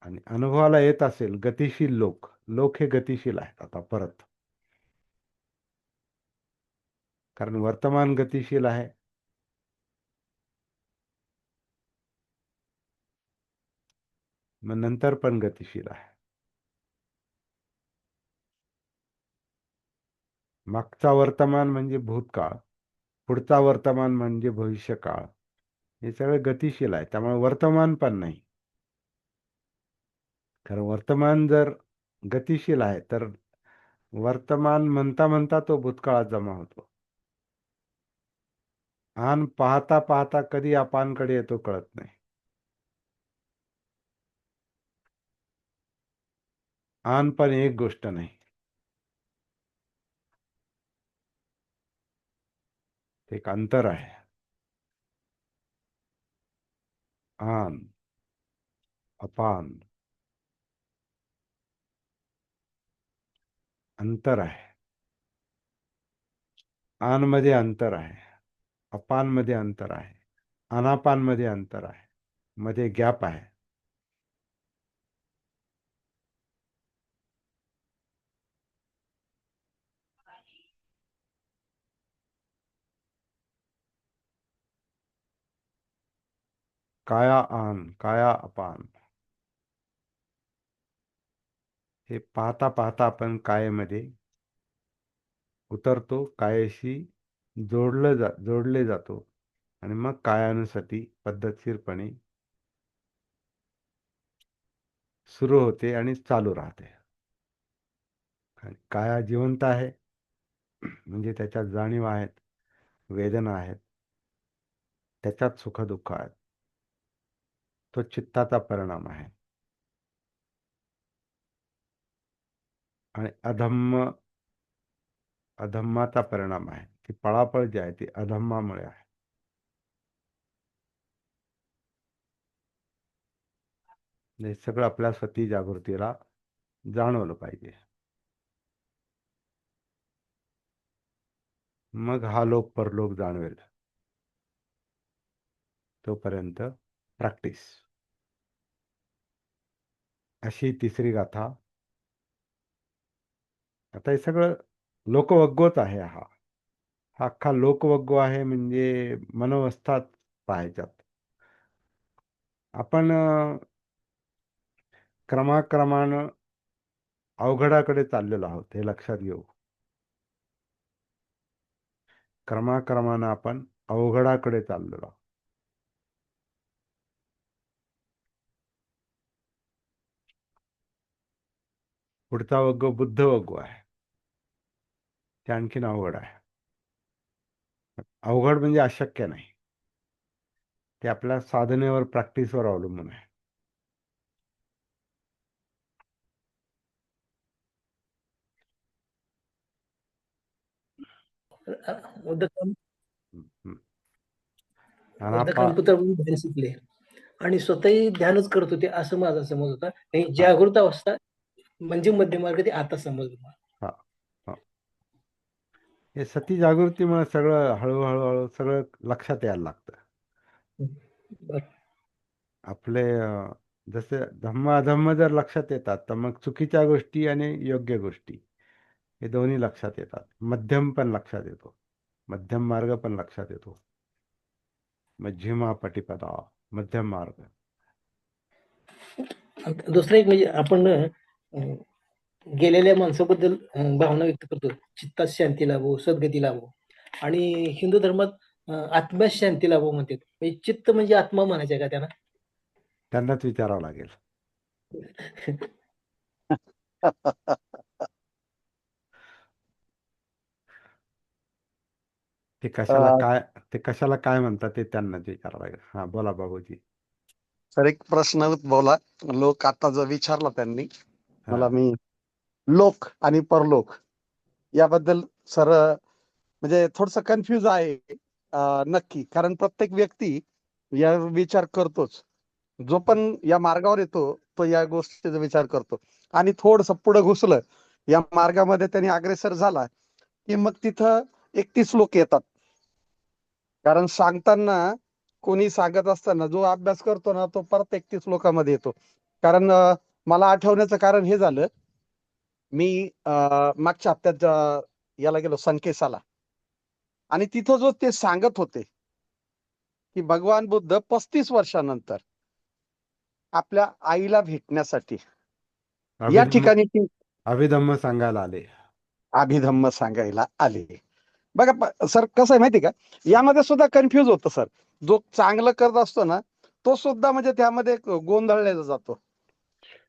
आणि अनुभवाला येत असेल गतिशील लोक हे गतिशील आहेत आता परत, कारण वर्तमान गतिशील आहे. मग नंतर पण गतिशील आहे. मागचा वर्तमान म्हणजे भूतकाळ, पुढचा वर्तमान म्हणजे भविष्यकाळ, हे सगळं गतिशील आहे. त्यामुळे वर्तमान पण नाही. कारण वर्तमान जर गतिशील आहे तर वर्तमान म्हणता म्हणता तो भूतकाळात जमा होतो. आन पाहता पाहता कधी अपानकडे येतो कळत नाही. आन पण एक गोष्ट नाही. ते एक अंतर आहे. आन, अपान, अंतर आहे. आन मध्ये अंतर आहे, अपान मध्ये अंतर आहे, अनापान मध्ये अंतर आहे, मध्ये गॅप आहे. काया आन, काया अपान. हे पाहता पाहता आपण कायेमध्ये उतरतो, कायेशी जोडले जातो आणि मग कायानुसाती पद्धतशीरपणे सुरू होते आणि चालू राहते. आणि काया जिवंत आहे, म्हणजे त्याच्यात जाणीव आहेत, वेदना आहेत, त्याच्यात सुखदुःख आहेत. तो चित्ताचा परिणाम आहे. आणि अधम्माचा परिणाम आहे. ती पळापळ जी आहे ती अधम्मामुळे आहे. हे सगळं आपल्या सती जागृतीला जाणवलं पाहिजे. मग हा लोक परलोक जाणवेल. तोपर्यंत प्रॅक्टिस. अशी तिसरी गाथा. आता हे सगळं लोकवग्गोच आहे. हा अख्खा लोकवग्गो आहे, म्हणजे मनोवस्थात पाहायच्यात. आपण क्रमाक्रमानं अवघडाकडे चाललेलो आहोत, हे लक्षात घेऊ. क्रमाक्रमानं आपण अवघडाकडे चाललेलो आहोत. पुढचा वग्गो बुद्ध वग्गो आहे. ते आणखीन अवघड आहे. अवघड म्हणजे अशक्य नाही, ते आपल्या साधनेवर, प्रॅक्टिसवर अवलंबून आहे. द हम्म. कम्प्युटर ध्यान शिकले आणि स्वतःही ध्यानच करत होते, असं माझा समज होता. आणि हा, जागृत अवस्था म्हणजे मध्यमार्ग, ते आता समजलं. हा, हा. हे सती जागृतीमुळे सगळं हळूहळू सगळं लक्षात यायला लागतं. बरं. आपले जसे धम्म अधम्म जर लक्षात येतात, तर मग चुकीच्या गोष्टी आणि योग्य गोष्टी हे दोन्ही लक्षात येतात. मध्यम पण लक्षात येतो, मध्यम मार्ग पण लक्षात येतो. मध्यमा पटिपदा, मध्यम मार्ग. दुसरं एक म्हणजे आपण गेलेल्या माणसाबद्दल भावना व्यक्त करतो, चित्तात शांती लाभो, सद्गती लाभो. आणि हिंदू धर्मात आत्म्यात शांती लाभो म्हणतात. म्हणजे चित्त म्हणजे आत्मा म्हणायचे का त्यांना? त्यांनाच विचारावं लागेल. ते कशाला काय म्हणतात ते त्यांनाच विचारावं लागेल. हा, बोला बाबूजी. सर, एक प्रश्न बोला. लोक आता जो विचारला त्यांनी हा. मला, मी लोक आणि परलोक याबद्दल सर म्हणजे थोडस कन्फ्युज आहे. नक्की, कारण प्रत्येक व्यक्ती या विचार करतोच. जो पण या मार्गावर येतो तो या गोष्टीचा विचार करतो. आणि थोडस पुढे घुसलं या मार्गामध्ये त्यांनी अग्रेसर झाला की मग तिथं 31 लोक येतात. कारण सांगताना, कोणी सांगत असताना जो अभ्यास करतो ना, तो परत 31 लोकांमध्ये येतो. कारण मला आठवण्याचं कारण हे झालं, मी मागच्या हप्त्यात याला गेलो संकेसाला, आणि तिथं जो ते सांगत होते की भगवान बुद्ध 35 वर्षानंतर आपल्या आईला भेटण्यासाठी या ठिकाणी अभिधम्म सांगायला आले. अभिधम्म सांगायला आले. बघा सर, कसं आहे माहिती का, यामध्ये सुद्धा कन्फ्युज होतं सर. जो चांगलं करत असतो ना, तो सुद्धा म्हणजे त्यामध्ये गोंधळलेला जातो.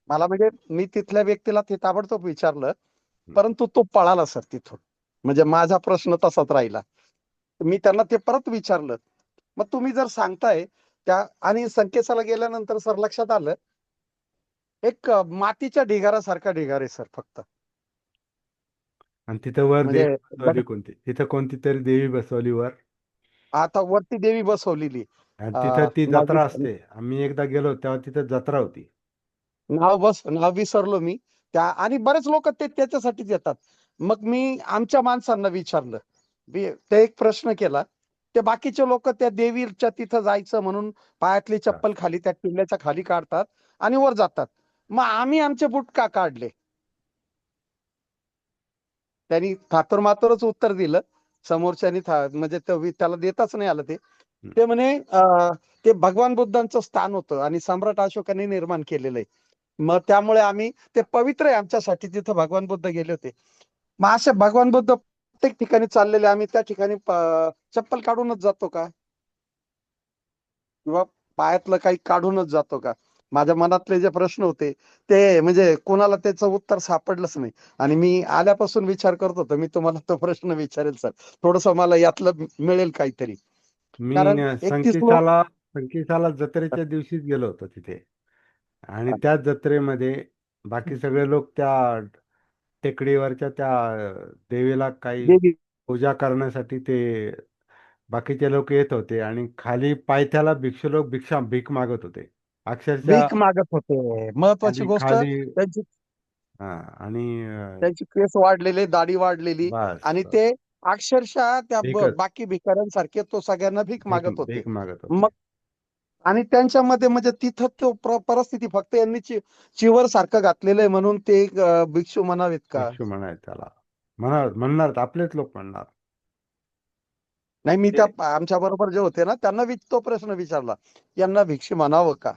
मला म्हणजे मी तिथल्या व्यक्तीला ते ताबडतोब विचारलं, परंतु तो पळाला सर तिथून. म्हणजे माझा प्रश्न तसाच राहिला. मी त्यांना ते परत विचारलं. मग तुम्ही जर सांगताय त्या, आणि संकेसाला गेल्यानंतर सर लक्षात आलं, एक मातीच्या ढिगारासारखा ढिगार आहे सर फक्त. आणि तिथं वर म्हणजे देवी बसवली कोणती, तिथं कोणती तरी देवी बसवली वर. आता वरती देवी बसवलेली. आणि तिथं ती माझी जत्रा असते. आम्ही एकदा गेलो तेव्हा तिथं जत्रा होती. नाव विसरलो मी त्या, आणि बरेच लोक ते त्याच्यासाठीच येतात. मग मी आमच्या माणसांना विचारलं, ते एक प्रश्न केला. ते बाकीचे लोक त्या देवीच्या तिथं जायचं म्हणून पायातली चप्पल खाली त्या किल्ल्याच्या खाली काढतात आणि वर जातात. मग आम्ही आमचे बूट का काढले? त्यांनी थातुरमातुरच उत्तर दिलं. समोरच्यानी म्हणजे त्याला देताच नाही आलं ते. ते म्हणे ते भगवान बुद्धांचं स्थान होतं आणि सम्राट अशोकाने निर्माण केलेलं आहे. मग त्यामुळे आम्ही, ते पवित्र आहे आमच्यासाठी, तिथं भगवान बुद्ध गेले होते. मग असे भगवान बुद्ध प्रत्येक ठिकाणी चाललेले, आम्ही त्या ठिकाणी चप्पल काढूनच जातो का? किंवा पायातलं काही काढूनच जातो का? माझ्या मनातले जे प्रश्न होते ते म्हणजे कोणाला त्याचं उत्तर सापडलंच नाही. आणि मी आल्यापासून विचार करत होतो मी तुम्हाला तो प्रश्न विचारेल सर. थोडस मला यातलं मिळेल काहीतरी. मी कारण 31 लोक संकिसाला जत्रेच्या दिवशीच गेलो होतो तिथे. आणि त्या जत्रेमध्ये बाकी सगळे लोक त्या टेकडीवरच्या त्या देवीला काही देवी पूजा करण्यासाठी ते बाकीचे लोक येत होते, आणि खाली पायथ्याला भिक्षू लोक भीक मागत होते अक्षरशः. भीक मागत होते. महत्वाची खाली गोष्ट, खाली त्यांची हा. आणि त्यांची केस वाढलेले, दाढी वाढलेली, बस आणि बस. ते अक्षरशः त्या भीकच. बाकी भिकाऱ्यांसारखे तो सगळ्यांना भीक मागत होते. भीक मागत मग होते. आणि त्यांच्यामध्ये म्हणजे तिथं तो परिस्थिती फक्त यांनी चिवर सारखं घातलेलं आहे म्हणून ते भिक्षू म्हणावेत का? भिक्षू म्हणायचं त्याला. म्हणणार आपलेच लोक म्हणणार. नाही, मी त्या ते आमच्या बरोबर जे होते ना त्यांना तो प्रश्न विचारला, यांना भिक्षू म्हणावं का?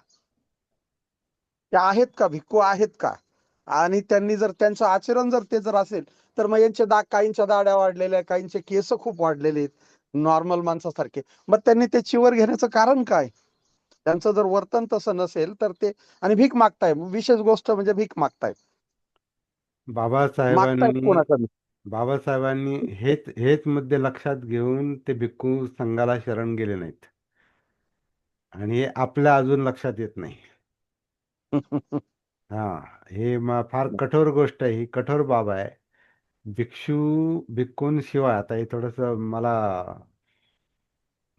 ते आहेत का, भिक्खू आहेत का? आणि त्यांनी जर त्यांचं आचरण जर ते जर असेल तर मग यांचे काहींच्या दाढ्या वाढलेल्या, काहींचे केस खूप वाढलेले आहेत नॉर्मल माणसासारखे. मग त्यांनी ते चिवर घेण्याचं कारण काय? त्यांचं जर वर्तन तसं नसेल तर ते, आणि भीक मागताय, विशेष गोष्ट म्हणजे भीक मागतायत. मागतायत बाबासाहेबांनी कोणाकडे? बाबासाहेबांनी हेच मुद्दे लक्षात घेऊन ते भिक्खू संघाला शरण गेले नाहीत. आणि हे आपल्या अजून लक्षात येत नाही. हा. हे फार कठोर गोष्ट आहे, ही कठोर बाब आहे. भिक्खूंशिवाय, आता हे थोडस मला,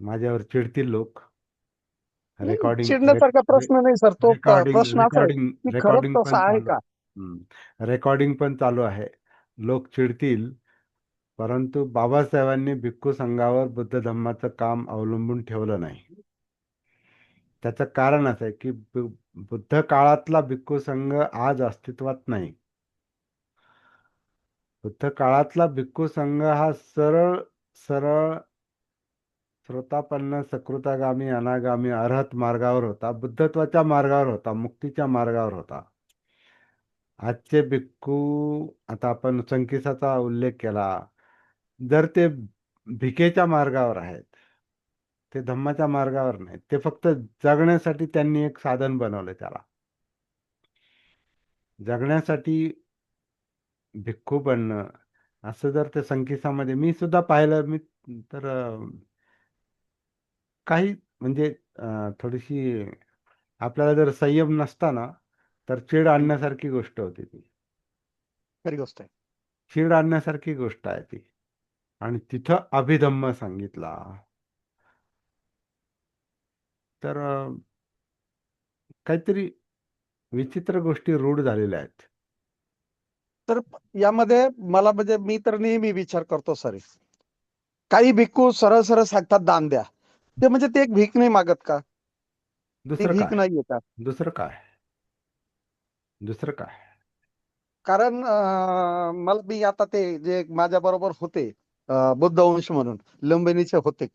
माझ्यावर चिडतील लोक. नाही, रेकॉर्डिंग चिडण्यासारखा प्रश्न नाही सर. तो रेकॉर्डिंग प्रश्न असा आहे रेकॉर्डिंग की खरंच रेकॉर्डिंग तसं पण आहे चालू. का? रेकॉर्डिंग पण चालू आहे. लोक चिडतील, परंतु बाबासाहेबांनी भिक्खू संघावर बुद्ध धम्माचं काम अवलंबून ठेवलं नाही. त्याचं कारण असं आहे की बुद्ध काळातला भिक्खू संघ आज अस्तित्वात नाही. बुद्ध काळातला भिक्खू संघ हा सरळ सरळ श्रोतापन्न, सकृतागामी, अनागामी, अरहत मार्गावर होता. बुद्धत्वाच्या मार्गावर होता, मुक्तीच्या मार्गावर होता. आजचे भिक्खू, आता आपण संकिसाचा उल्लेख केला, जर ते भिकेच्या मार्गावर आहेत, ते धम्माच्या मार्गावर नाहीत. ते फक्त जगण्यासाठी त्यांनी एक साधन बनवलं त्याला. जगण्यासाठी भिक्खू बनणं, असं जर ते संकिसामध्ये मी सुद्धा पाहिलं. मी तर काही म्हणजे थोडीशी, आपल्याला जर संयम नसता ना, तर चीड आणण्यासारखी गोष्ट होती ती. खरी गोष्ट आहे. चीड आणण्यासारखी गोष्ट आहे ती. आणि तिथं अभिधम्म सांगितला. तर काहीतरी विचित्र गोष्टी रूढ झालेल्या आहेत. तर यामध्ये मला म्हणजे मी तर नेहमी विचार करतो सर, काही भिक्खू सरळ सरळ सांगतात दान द्या. ते म्हणजे ते एक भीक नाही मागत का? ती दुसरं भीक काय? नाहीये का? दुसरं काय? दुसरं काय? कारण मला, मी आता ते जे माझ्या बरोबर होते बुद्धवंश म्हणून लुंबिनीचे होते,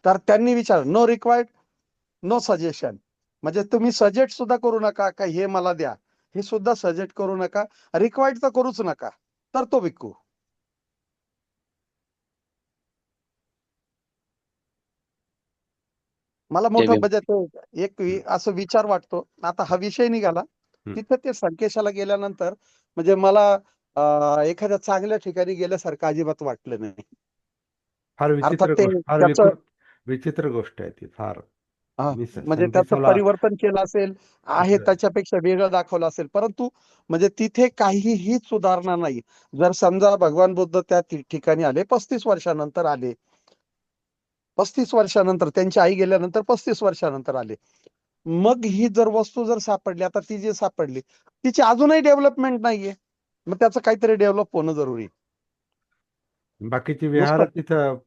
तर त्यांनी विचार, नो रिक्वायर्ड, नो सजेशन. म्हणजे तुम्ही सजेस्ट सुद्धा करू नका का हे मला द्या, हे सुद्धा सजेस्ट करू नका, रिक्वायर्ड तर करूच नका. तर तो भिक्खू. मला मोठं म्हणजे ते एक असं विचार वाटतो. आता हा विषय निघाला तिथं ते संकेशाला गेल्यानंतर म्हणजे मला एखाद्या चांगल्या ठिकाणी गेल्यासारखं अजिबात वाटलं नाही. फार अर्थात विचित्र ते गोष्ट, फार त्याचं विचित्र गोष्ट आहे ती फार. मी म्हणजे त्याचं संकेसाला परिवर्तन केलं असेल, आहे त्याच्यापेक्षा वेगळं दाखवलं असेल, परंतु म्हणजे तिथे काहीही सुधारणा नाही. जर समजा भगवान बुद्ध त्या ठिकाणी आले, 35 वर्षानंतर आले, 35 वर्षानंतर, त्यांची आई गेल्यानंतर 35 वर्षानंतर आले. मग ही जर वस्तू जर सापडली, आता ती जी सापडली तिची अजूनही डेव्हलपमेंट नाहीये, मग त्याचं काहीतरी डेव्हलप होणं जरुरी आहे. बाकीची विहार नुसतं तिथं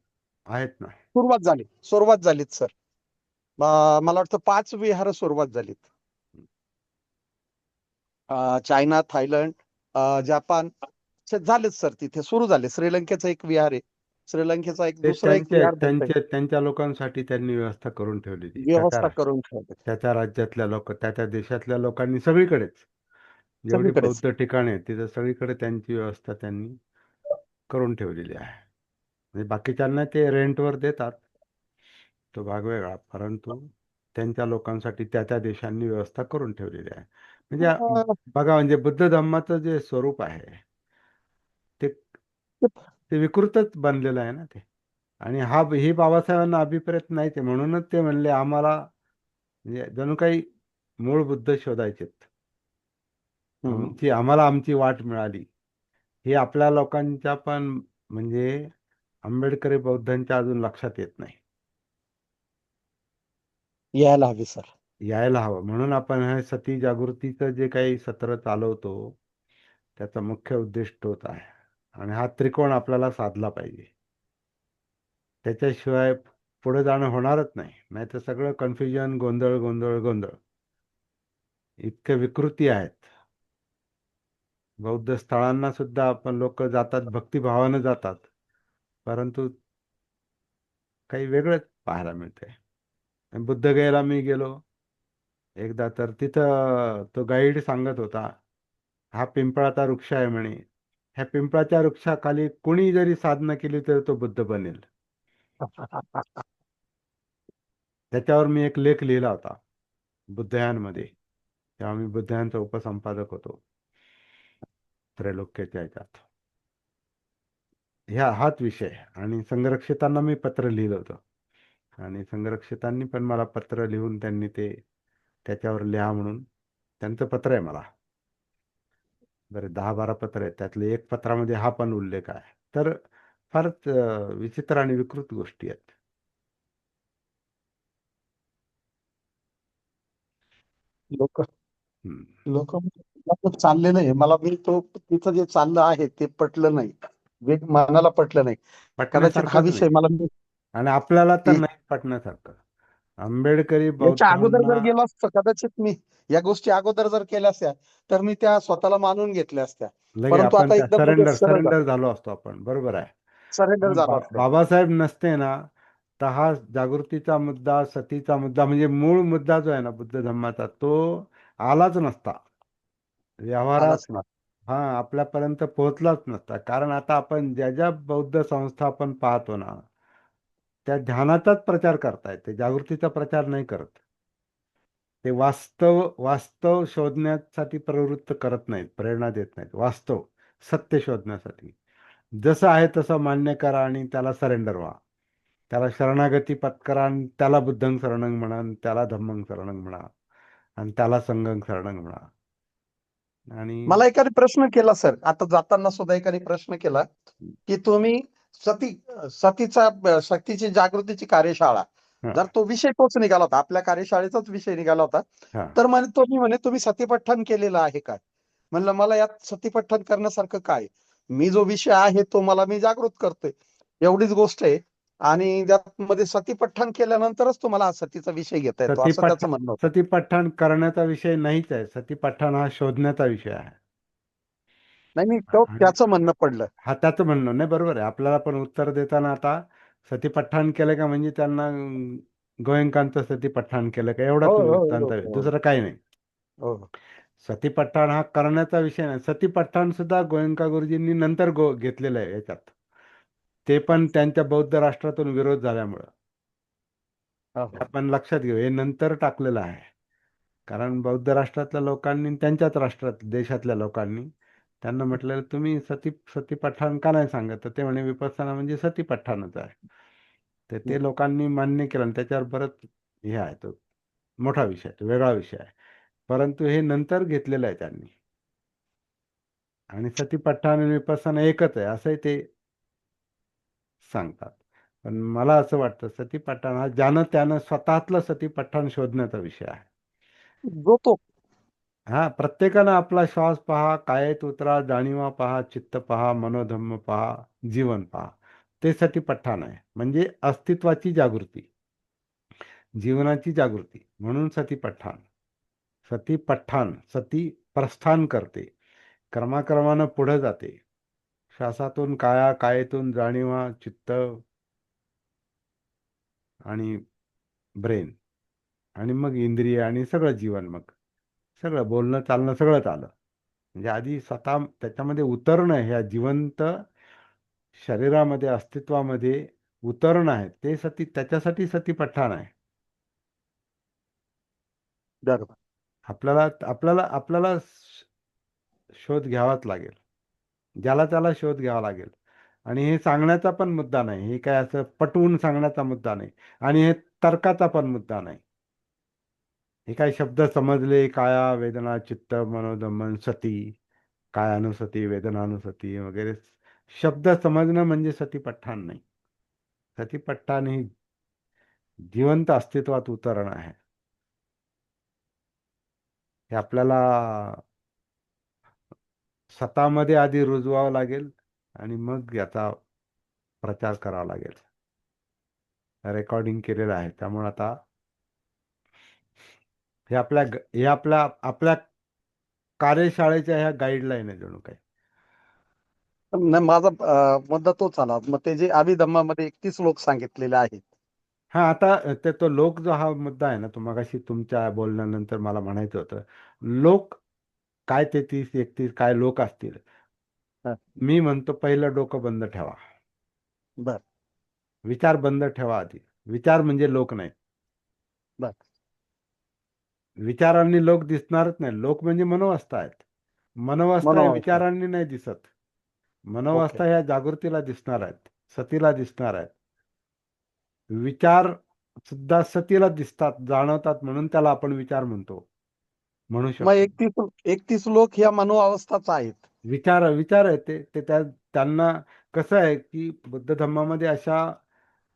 आहेत ना. सुरुवात झालीत सर. मला वाटतं 5 विहार सुरुवात झालीत. चायना, थायलंड, जपान झालेच सर, तिथे सुरू झाले. श्रीलंकेचं एक विहार आहे, श्रीलंकेचा एक ते दुसरा एक विहार बनतंय. त्यांच्या लोकांसाठी त्यांनी व्यवस्था करून ठेवलेली. व्यवस्था करून ठेवते त्या राज्यातल्या लोक, त्या देशातल्या लोकांनी सगळीकडेच जेवढी सगळीकडेच. बौद्ध ठिकाणे आहेत तिथं सगळीकडे त्यांची व्यवस्था त्यांनी करून ठेवलेली आहे. म्हणजे बाकीच्यांना ते रेंटवर देतात, तो भाग वेगळा, परंतु त्यांच्या लोकांसाठी त्या देशांनी व्यवस्था करून ठेवलेली आहे. म्हणजे बघा, म्हणजे बुद्ध धम्माचं जे स्वरूप आहे ते ते विकृतच बनलेलं आहे ना ते. आणि ही बाबासाहेबांना अभिप्रेत नाही ते, म्हणूनच ते म्हणले आम्हाला म्हणजे जणू काही मूळ बुद्ध शोधायचेत. आम्हाला आमची वाट मिळाली. हे आपल्या लोकांच्या पण म्हणजे आंबेडकरी बौद्धांच्या अजून लक्षात येत नाही. यायला हवी सर. यायला हवं. म्हणून आपण हे सती जागृतीचं जे काही सत्र चालवतो त्याचा मुख्य उद्देश तोच आहे. आणि हा त्रिकोण आपल्याला साधला पाहिजे. त्याच्याशिवाय पुढे जाणं होणारच नाही. नाहीतर सगळं कन्फ्युजन, गोंधळ गोंधळ गोंधळ, इतके विकृती आहेत. बौद्ध स्थळांना सुद्धा आपण लोक जातात, भक्तिभावानं जातात, परंतु काही वेगळंच पाहायला मिळतंय. बुद्धगयेला मी गेलो एकदा, तर तिथं तो गाईड सांगत होता, हा पिंपळाचा वृक्ष आहे म्हणे, ह्या पिंपळाच्या वृक्षाखाली कोणी जरी साधना केली तर तो बुद्ध बनेल. त्याच्यावर मी एक लेख लिहिला होता बुद्धयानमध्ये, तेव्हा मी बुद्धयानचा उपसंपादक होतो त्रैलोक्याच्या ह्याच्यात. हाच विषय. आणि संरक्षितांना मी पत्र लिहिलं होतं, आणि संरक्षितांनी पण मला पत्र लिहून त्यांनी ते त्याच्यावर लिहा म्हणून, त्यांचं पत्र आहे मला. बरे 10-12 पत्र आहेत, त्यातले एक पत्रामध्ये हा पण उल्लेख आहे. तर फारच विचित्र आणि विकृत गोष्टी आहेत. लोक हम्म. चाललेलं आहे. मला तिचं जे चाललं आहे ते पटलं नाही, मनाला पटलं नाही. कदाचित हा पटण्यासारखंच नाही, विषय मला आणि आपल्याला तर नाही पटण्यासारखं. आंबेडकरी याच्या अगोदर बौद्धांना जर गेलो असतो, कदाचित मी या गोष्टी अगोदर जर केल्या असत्या तर मी त्या स्वतःला मानून घेतल्या असत्या. लगे परंतु आपण आता त्या एकदम सरळ सरेंडर झालो असतो आपण. बरोबर आहे. सरेंडर पण झालो असतो. बाबासाहेब नसते ना, तर हा जागृतीचा मुद्दा, सतीचा मुद्दा, म्हणजे मूळ मुद्दा जो आहे ना बुद्ध धम्माचा, तो आलाच नसता व्यवहारात. आलाच ना. हा, आपल्यापर्यंत पोहोचलाच नसता. कारण आता आपण ज्या ज्या बौद्ध संस्था आपण पाहतो ना, त्या ध्यानाचाच प्रचार करतायत, ते जागृतीचा प्रचार नाही करत. ते वास्तव शोधण्यासाठी प्रवृत्त करत नाहीत, प्रेरणा देत नाहीत. वास्तव सत्य शोधण्यासाठी जसं आहे तसं मान्य करा आणि त्याला सरेंडर व्हा. त्याला शरणागती पत्करा आणि त्याला बुद्धं शरणं म्हणा, आणि त्याला धम्मं शरणं म्हणा, आणि त्याला संघं शरणं म्हणा. आणि मला एकाने प्रश्न केला सर, आता जाताना सुद्धा एकाने प्रश्न केला की तुम्ही सतीची जागृतीची कार्यशाळा, हा, जर तो विषय तोच निघाला होता, आपल्या कार्यशाळेचाच विषय निघाला होता, हा. तर तुम्ही सतीपठण केलेलं आहे का? म्हणलं मला यात सतीपठण करण्यासारखं काय? मी जो विषय आहे तो मी जागृत करतोय, एवढीच गोष्ट आहे. आणि त्यामध्ये सतीपठण केल्यानंतरच तुम्हाला हा सतीचा विषय घेता येतो, असं त्याचं म्हणणं होतं. सतीपठण करण्याचा विषय नाहीच आहे. सतीपठण हा शोधण्याचा विषय आहे. नाही, आणि त्याचं म्हणणं पडलं. हा त्याचं म्हणणं नाही, बरोबर आहे. आपल्याला पण उत्तर देताना आता सतीपठण केलं का म्हणजे त्यांना गोयंकांचं सतीपठण केलं का एवढाच हो हो वृत्तांत हो आहे, हो दुसरं काही नाही. हो. सतीपठण हा करण्याचा विषय नाही. सतीपठण सुद्धा गोयंका गुरुजींनी नंतर घेतलेलं आहे याच्यात. ते पण त्यांच्या बौद्ध राष्ट्रातून विरोध झाल्यामुळं. आपण लक्षात घेऊ, हे नंतर टाकलेलं आहे. कारण बौद्ध राष्ट्रातल्या लोकांनी, त्यांच्याच देशातल्या लोकांनी त्यांना म्हटलेलं, तुम्ही सतीपठण का नाही सांगत? तर ते म्हणे विपස්සना म्हणजे सतीपठणच आहे. तर ते लोकांनी मान्य केलं, आणि त्याच्यावर बरंच हे आहे, तो मोठा विषय, तो वेगळा विषय आहे. परंतु हे नंतर घेतलेलं आहे त्यांनी. आणि सतीपठण आणि विपස්සना एकच आहे असंही ते सांगतात. पण मला असं वाटतं सतीपट्टण हा ज्यानं त्यानं स्वतःतलं सतीपट्टण शोधण्याचा विषय आहे. जो तो हा, प्रत्येकानं आपला श्वास पहा, कायेत उतरा, जाणीवा पहा, चित्त पहा, मनोधम्म पहा, जीवन पहा. ते सतीपट्टण आहे, म्हणजे अस्तित्वाची जागृती, जीवनाची जागृती, म्हणून सतीपट्टण. सतीपट्टण, सती प्रस्थान करते, क्रमाक्रमानं पुढे जाते. श्वासातून काया, कायेतून जाणीवा, चित्त आणि ब्रेन, आणि मग इंद्रिय आणि सगळं जीवन, मग सगळं बोलणं चालणं सगळंच आलं. म्हणजे आधी स्वतः त्याच्यामध्ये उतरणं, ह्या जिवंत शरीरामध्ये, अस्तित्वामध्ये उतरणं आहे, ते सती, त्याच्यासाठी सतीपट्टण आहे. बरोबर. आपल्याला आपल्याला आपल्याला शोध घ्यावाच लागेल, ज्याला त्याला शोध घ्यावा लागेल. आणि हे सांगण्याचा पण मुद्दा नाही, हे काय असं पटवून सांगण्याचा मुद्दा नाही, आणि हे तर्काचा पण मुद्दा नाही. हे काय शब्द समजले, काया वेदना चित्त मनोदमन सती, कायानुसती वेदनानुसती वगैरे शब्द समजणं म्हणजे सतीपट्टण नाही. सतीपट्टण ही जिवंत अस्तित्वात उतरणं आहे. हे आपल्याला स्वतःमध्ये आधी रुजवावं लागेल, आणि मग याचा प्रचार करावा लागेल. रेकॉर्डिंग केलेलं आहे, त्यामुळे आता हे आपल्या आपल्या कार्यशाळेच्या ह्या गाईडलाईन आहे जणू काही. नाही, माझा मुद्दा तोच आला. मग ते जे अभिधम्मामध्ये 31 श्लोक सांगितलेले आहेत. हा, आता तो लोक जो हा मुद्दा आहे ना, तो मगाशी तुमच्या बोलण्यानंतर मला म्हणायचं होतं. लोक काय, 33-31 काय लोक असतील. हा, मी म्हणतो पहिलं डोकं बंद ठेवा, बर विचार बंद ठेवा आधी. विचार म्हणजे लोक नाही. बर विचारांनी लोक दिसणारच नाही. लोक म्हणजे मनोवस्था आहेत. मनोवस्था या मनोवांఛ. विचारांनी नाही दिसत. ओके. मनोवस्था ह्या जागृतीला दिसणार आहेत, सतीला दिसणार आहेत. विचार सुद्धा सतीला दिसतात, जाणवतात, म्हणून त्याला आपण विचार म्हणू मग शकतो. 31 श्लोक ह्या मनोअवस्थाच आहेत. विचार विचार आहे त्यांना कसं आहे की बुद्ध धम्मामध्ये अशा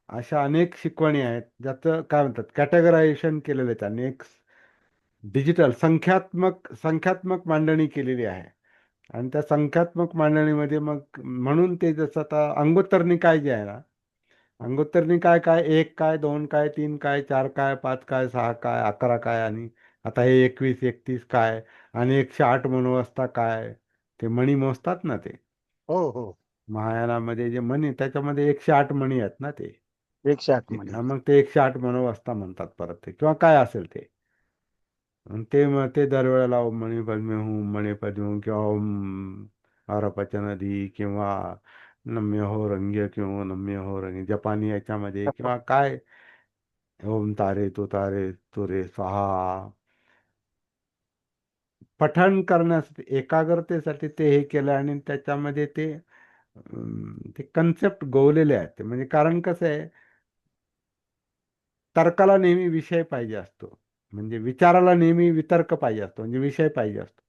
अशा अनेक शिकवणी आहेत, ज्याचं काय म्हणतात कॅटेगरायझेशन केलेलं आहे त्यांनी. एक डिजिटल संख्यात्मक मांडणी केलेली आहे. आणि त्या संख्यात्मक मांडणीमध्ये मग, म्हणून ते जसं आता अंगोत्तर निकाय जे आहे ना, अंगोत्तर निकाय काय, 1 काय, 2 काय, 3 काय, 4 काय, 5 काय, 6 काय, 11 काय, आणि आता हे 21-31 काय, आणि 108 मनोवस्था काय. ते मणी मोजतात ना ते हो हो. महायानामध्ये जे मणी, त्याच्यामध्ये 108 मणी आहेत ना ते. 108 म्हणे. मग ते 108 मनोवस्था म्हणतात परत ते, किंवा काय असेल ते. आणि ते दरवेळेला ओम मणी पद्मे हूम मणी पद्मे हूम, किंवा ओम हरपचनदी, किंवा नम्य हो रंग्य, किंवा नम्य हो रंग्य जपानी याच्यामध्ये, किंवा काय ओम तारे तो तारे तुरे स्वाहा. पठण करण्यासाठी, एकाग्रतेसाठी ते हे केलं, आणि त्याच्यामध्ये ते कन्सेप्ट गोवलेले आहेत. म्हणजे कारण कसं आहे, तर्काला नेहमी विषय पाहिजे असतो, म्हणजे विचाराला नेहमी वितर्क पाहिजे असतो, म्हणजे विषय पाहिजे असतो.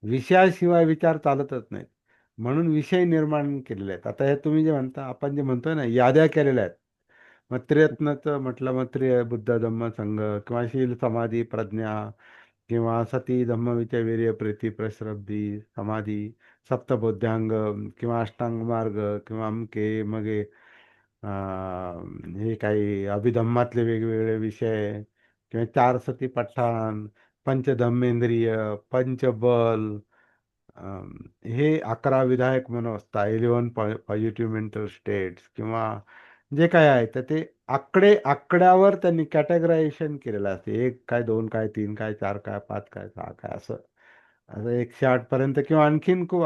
विषयाशिवाय विचार चालतच नाहीत. म्हणून विषय निर्माण केलेले आहेत. आता हे तुम्ही जे म्हणता, आपण जे म्हणतोय ना, याद्या केलेल्या आहेत. मग त्रिरत्नाचं म्हटलं, मग बुद्ध धम्म संघ, किंवा शील समाधी प्रज्ञा, किंवा सती धम्मविचय वीर्य प्रीती प्रश्रब्धी समाधी सप्तबोध्यांग, किंवा अष्टांग मार्ग, किंवा अमके मगे, हे काही अभिधम्मातले वेगवेगळे विषय, किंवा 4 सती पठ्ठाण, पंचधम्मेंद्रिय, पंचबल, हे 11 विधायक मनोवस्था, 11 पॉझिटिव्ह मेंटल स्टेट्स, किंवा जे काय आहे तर ते आकड्यावर त्यांनी कॅटेगरायझेशन केलेलं असते. 1 काय, 2 काय, 3 काय, 4 काय, 5 काय, 6 काय, असं असं 108 पर्यंत, किंवा आणखीन खूप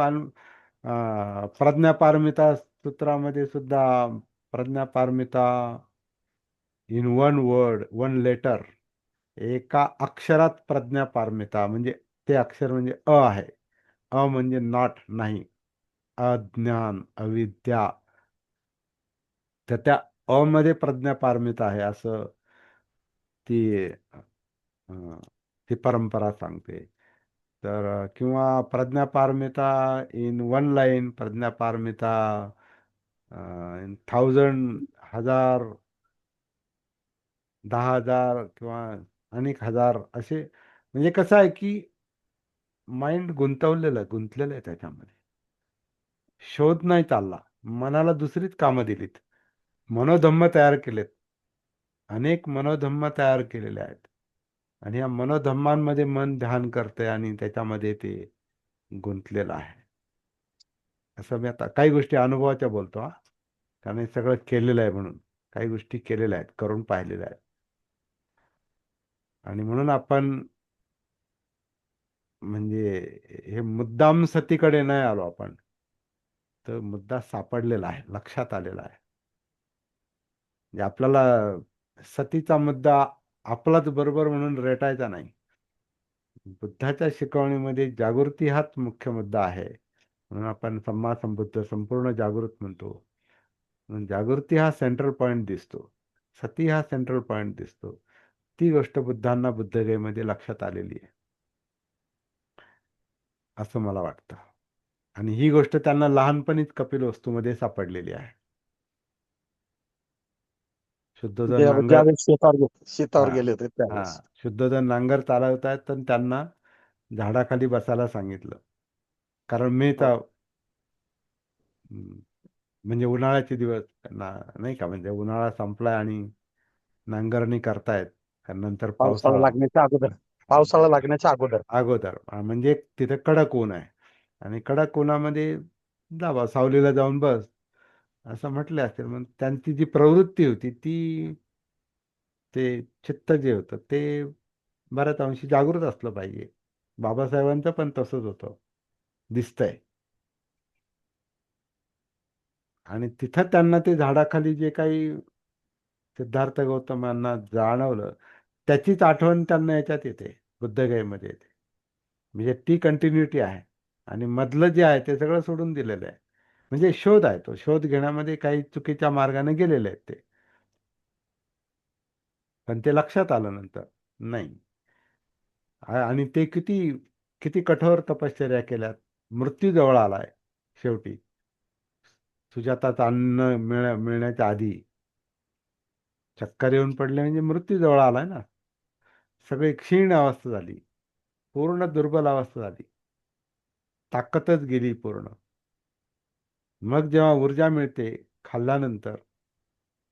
प्रज्ञापारमिता सूत्रामध्ये सुद्धा Prajnaparamita in one word, one letter, एका अक्षरात प्रज्ञापारमिता, म्हणजे ते अक्षर म्हणजे आहे. म्हणजे नॉट, नाही, अज्ञान, अविद्या, तर त्या मध्ये प्रज्ञापारमिता आहे, असं ती अं, ती परंपरा सांगते. तर किंवा Prajnaparamita in one line, Prajnaparamita thousand, हजार, 10,000 किंवा अनेक हजार असे. म्हणजे कसं आहे की माइंड गुंतलेलं आहे त्याच्यामध्ये. शोध नाही चालला. मनाला दुसरीच कामं दिलीत. मनोधम्म तयार केलेत. अनेक मनोधम्म तयार केलेले आहेत. आणि या मनोधम्मांमध्ये मन ध्यान करतंय आणि त्याच्यामध्ये ते गुंतलेलं आहे. असं मी आता काही गोष्टी अनुभवाच्या बोलतो हा. कारण हे सगळं केलेलं आहे म्हणून. काही गोष्टी केलेल्या आहेत, करून पाहिलेल्या आहेत. आणि म्हणून आपण म्हणजे हे मुद्दाम सतीकडे नाही आलो आपण, तर मुद्दा सापडलेला आहे, लक्षात आलेला आहे. म्हणजे आपल्याला सतीचा मुद्दा आपलाच बरोबर म्हणून रेटायचा नाही. बुद्धाच्या शिकवणीमध्ये जागृती हाच मुख्य मुद्दा आहे. म्हणून आपण सम्मा संबुद्ध, संपूर्ण जागृत म्हणतो. म्हणून जागृती हा सेंट्रल पॉइंट दिसतो, सती हा सेंट्रल पॉइंट दिसतो. ती गोष्ट बुद्धांना बुद्धगयेमध्ये लक्षात आलेली आहे असं मला वाटतं. आणि ही गोष्ट त्यांना लहानपणीच कपिलवस्तूमध्ये सापडलेली आहे. शुद्धोधन नांगर, ज्यावेळेस शेतावर हा गेले होते हा त्यावेळेस. शुद्धोधन नांगर चालवतायत तर त्यांना झाडाखाली बसायला सांगितलं. कारण मेचा म्हणजे उन्हाळ्याचे दिवस नाही का, म्हणजे उन्हाळा संपलाय आणि नांगरणी करतायत. कारण नंतर पावसाळा पावसाळा लागण्याच्या अगोदर. पावसाळा लागण्याच्या अगोदर. अगोदर म्हणजे तिथे कडक ऊन आहे. आणि कडक उन्हामध्ये जावा सावलीला जाऊन बस असं म्हटले असेल. मग त्यांची जी प्रवृत्ती होती ती, ते चित्त जे होतं ते बऱ्याच अंशी जागृत असलं पाहिजे. बाबासाहेबांचं पण तसंच होतं दिसतंय. आणि तिथं त्यांना ते झाडाखाली जे काही सिद्धार्थ गौतमांना जाणवलं त्याचीच आठवण त्यांना याच्यात येते, बुद्धगयेमध्ये येते. म्हणजे ती कंटिन्युटी आहे. आणि मधलं जे आहे ते सगळं सोडून दिलेलं आहे. म्हणजे शोध आहे, तो शोध घेण्यामध्ये काही चुकीच्या मार्गाने गेलेले आहेत ते. पण ते लक्षात आलं नंतर नाही. आणि ते किती किती कठोर तपश्चर्या केल्यात. मृत्यू जवळ आलाय शेवटी. सुजाताचं अन्न मिळण्याच्या आधी चक्कर येऊन पडले म्हणजे मृत्यू जवळ आलाय ना. सगळी क्षीण अवस्था झाली, पूर्ण दुर्बल अवस्था झाली, ताकदच गेली पूर्ण. मग जेव्हा ऊर्जा मिळते खाल्ल्यानंतर,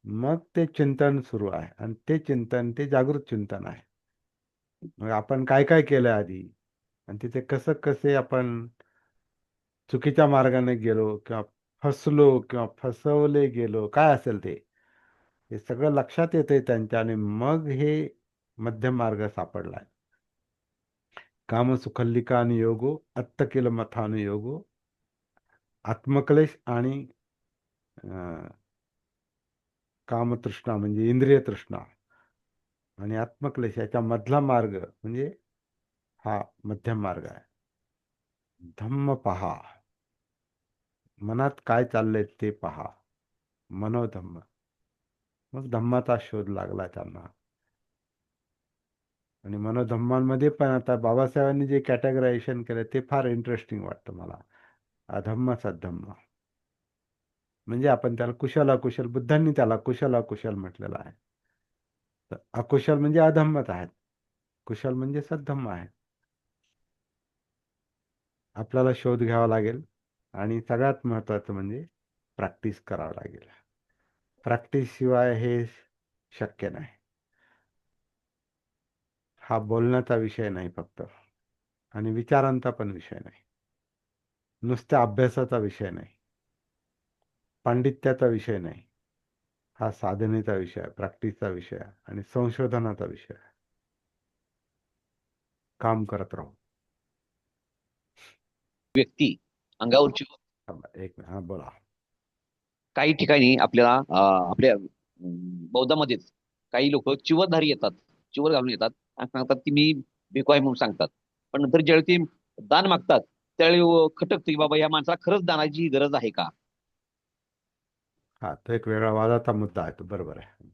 मग ते चिंतन सुरू आहे. आणि ते चिंतन ते जागृत चिंतन आहे. मग आपण काय काय केलं आधी, आणि तिथे कसं कसे आपण चुकीच्या मार्गाने गेलो किंवा फसलो किंवा फसवले गेलो, काय असेल ते हे सगळं लक्षात येते त्यांच्या. आणि मग हे मध्यम मार्ग सापडलाय. कामसुखल्लिका आणि योगो अत्तकिल मथानुयोगो. आत्मक्लेश आणि कामतृष्णा म्हणजे इंद्रिय तृष्णा आणि आत्मक्लेश याच्या मधला मार्ग म्हणजे हा मध्यम मार्ग आहे. धम्म पहा, मनात काय चाललंय ते पहा, मनोधम्म. मग धम्माचा शोध लागला त्यांना. आणि मनोधम्मांमध्ये पण आता बाबासाहेबांनी जे कॅटेगरायझेशन केलं ते फार इंटरेस्टिंग वाटतं मला. अधम्म सद्धम्म म्हणजे आपण त्याला कुशल अकुशल, बुद्धांनी त्याला कुशल अकुशल म्हटलेलं आहे. तर अकुशल म्हणजे अधम्मच आहेत, कुशल म्हणजे सद्धम्म आहे. आपल्याला शोध घ्यावा लागेल. आणि सगळ्यात महत्त्वाचं म्हणजे प्रॅक्टिस करावं लागेल. प्रॅक्टिस शिवाय हे शक्य नाही. हा बोलण्याचा विषय नाही फक्त, आणि विचारांचा पण विषय नाही, नुसत्या अभ्यासाचा विषय नाही, पांडित्याचा विषय नाही. हा साधनेचा विषय आहे, प्रॅक्टिसचा विषय आहे आणि संशोधनाचा विषय आहे. काम करत राहू. व्यक्ती अंगावरची थांबा, एक मिनिट. हा बोला. काही ठिकाणी आपल्याला आपल्या बौद्धामध्येच काही लोक चिवरधारी येतात, चिवर घालून येतात आणि सांगतात की मी भिको आहे म्हणून सांगतात. पण नंतर ज्यावेळी ते दान मागतात त्यावेळी खटकतं की बाबा या माणसाला खरंच दानाची गरज आहे का. हा तो एक वेगळा वादाचा मुद्दा आहे, तो बरोबर आहे.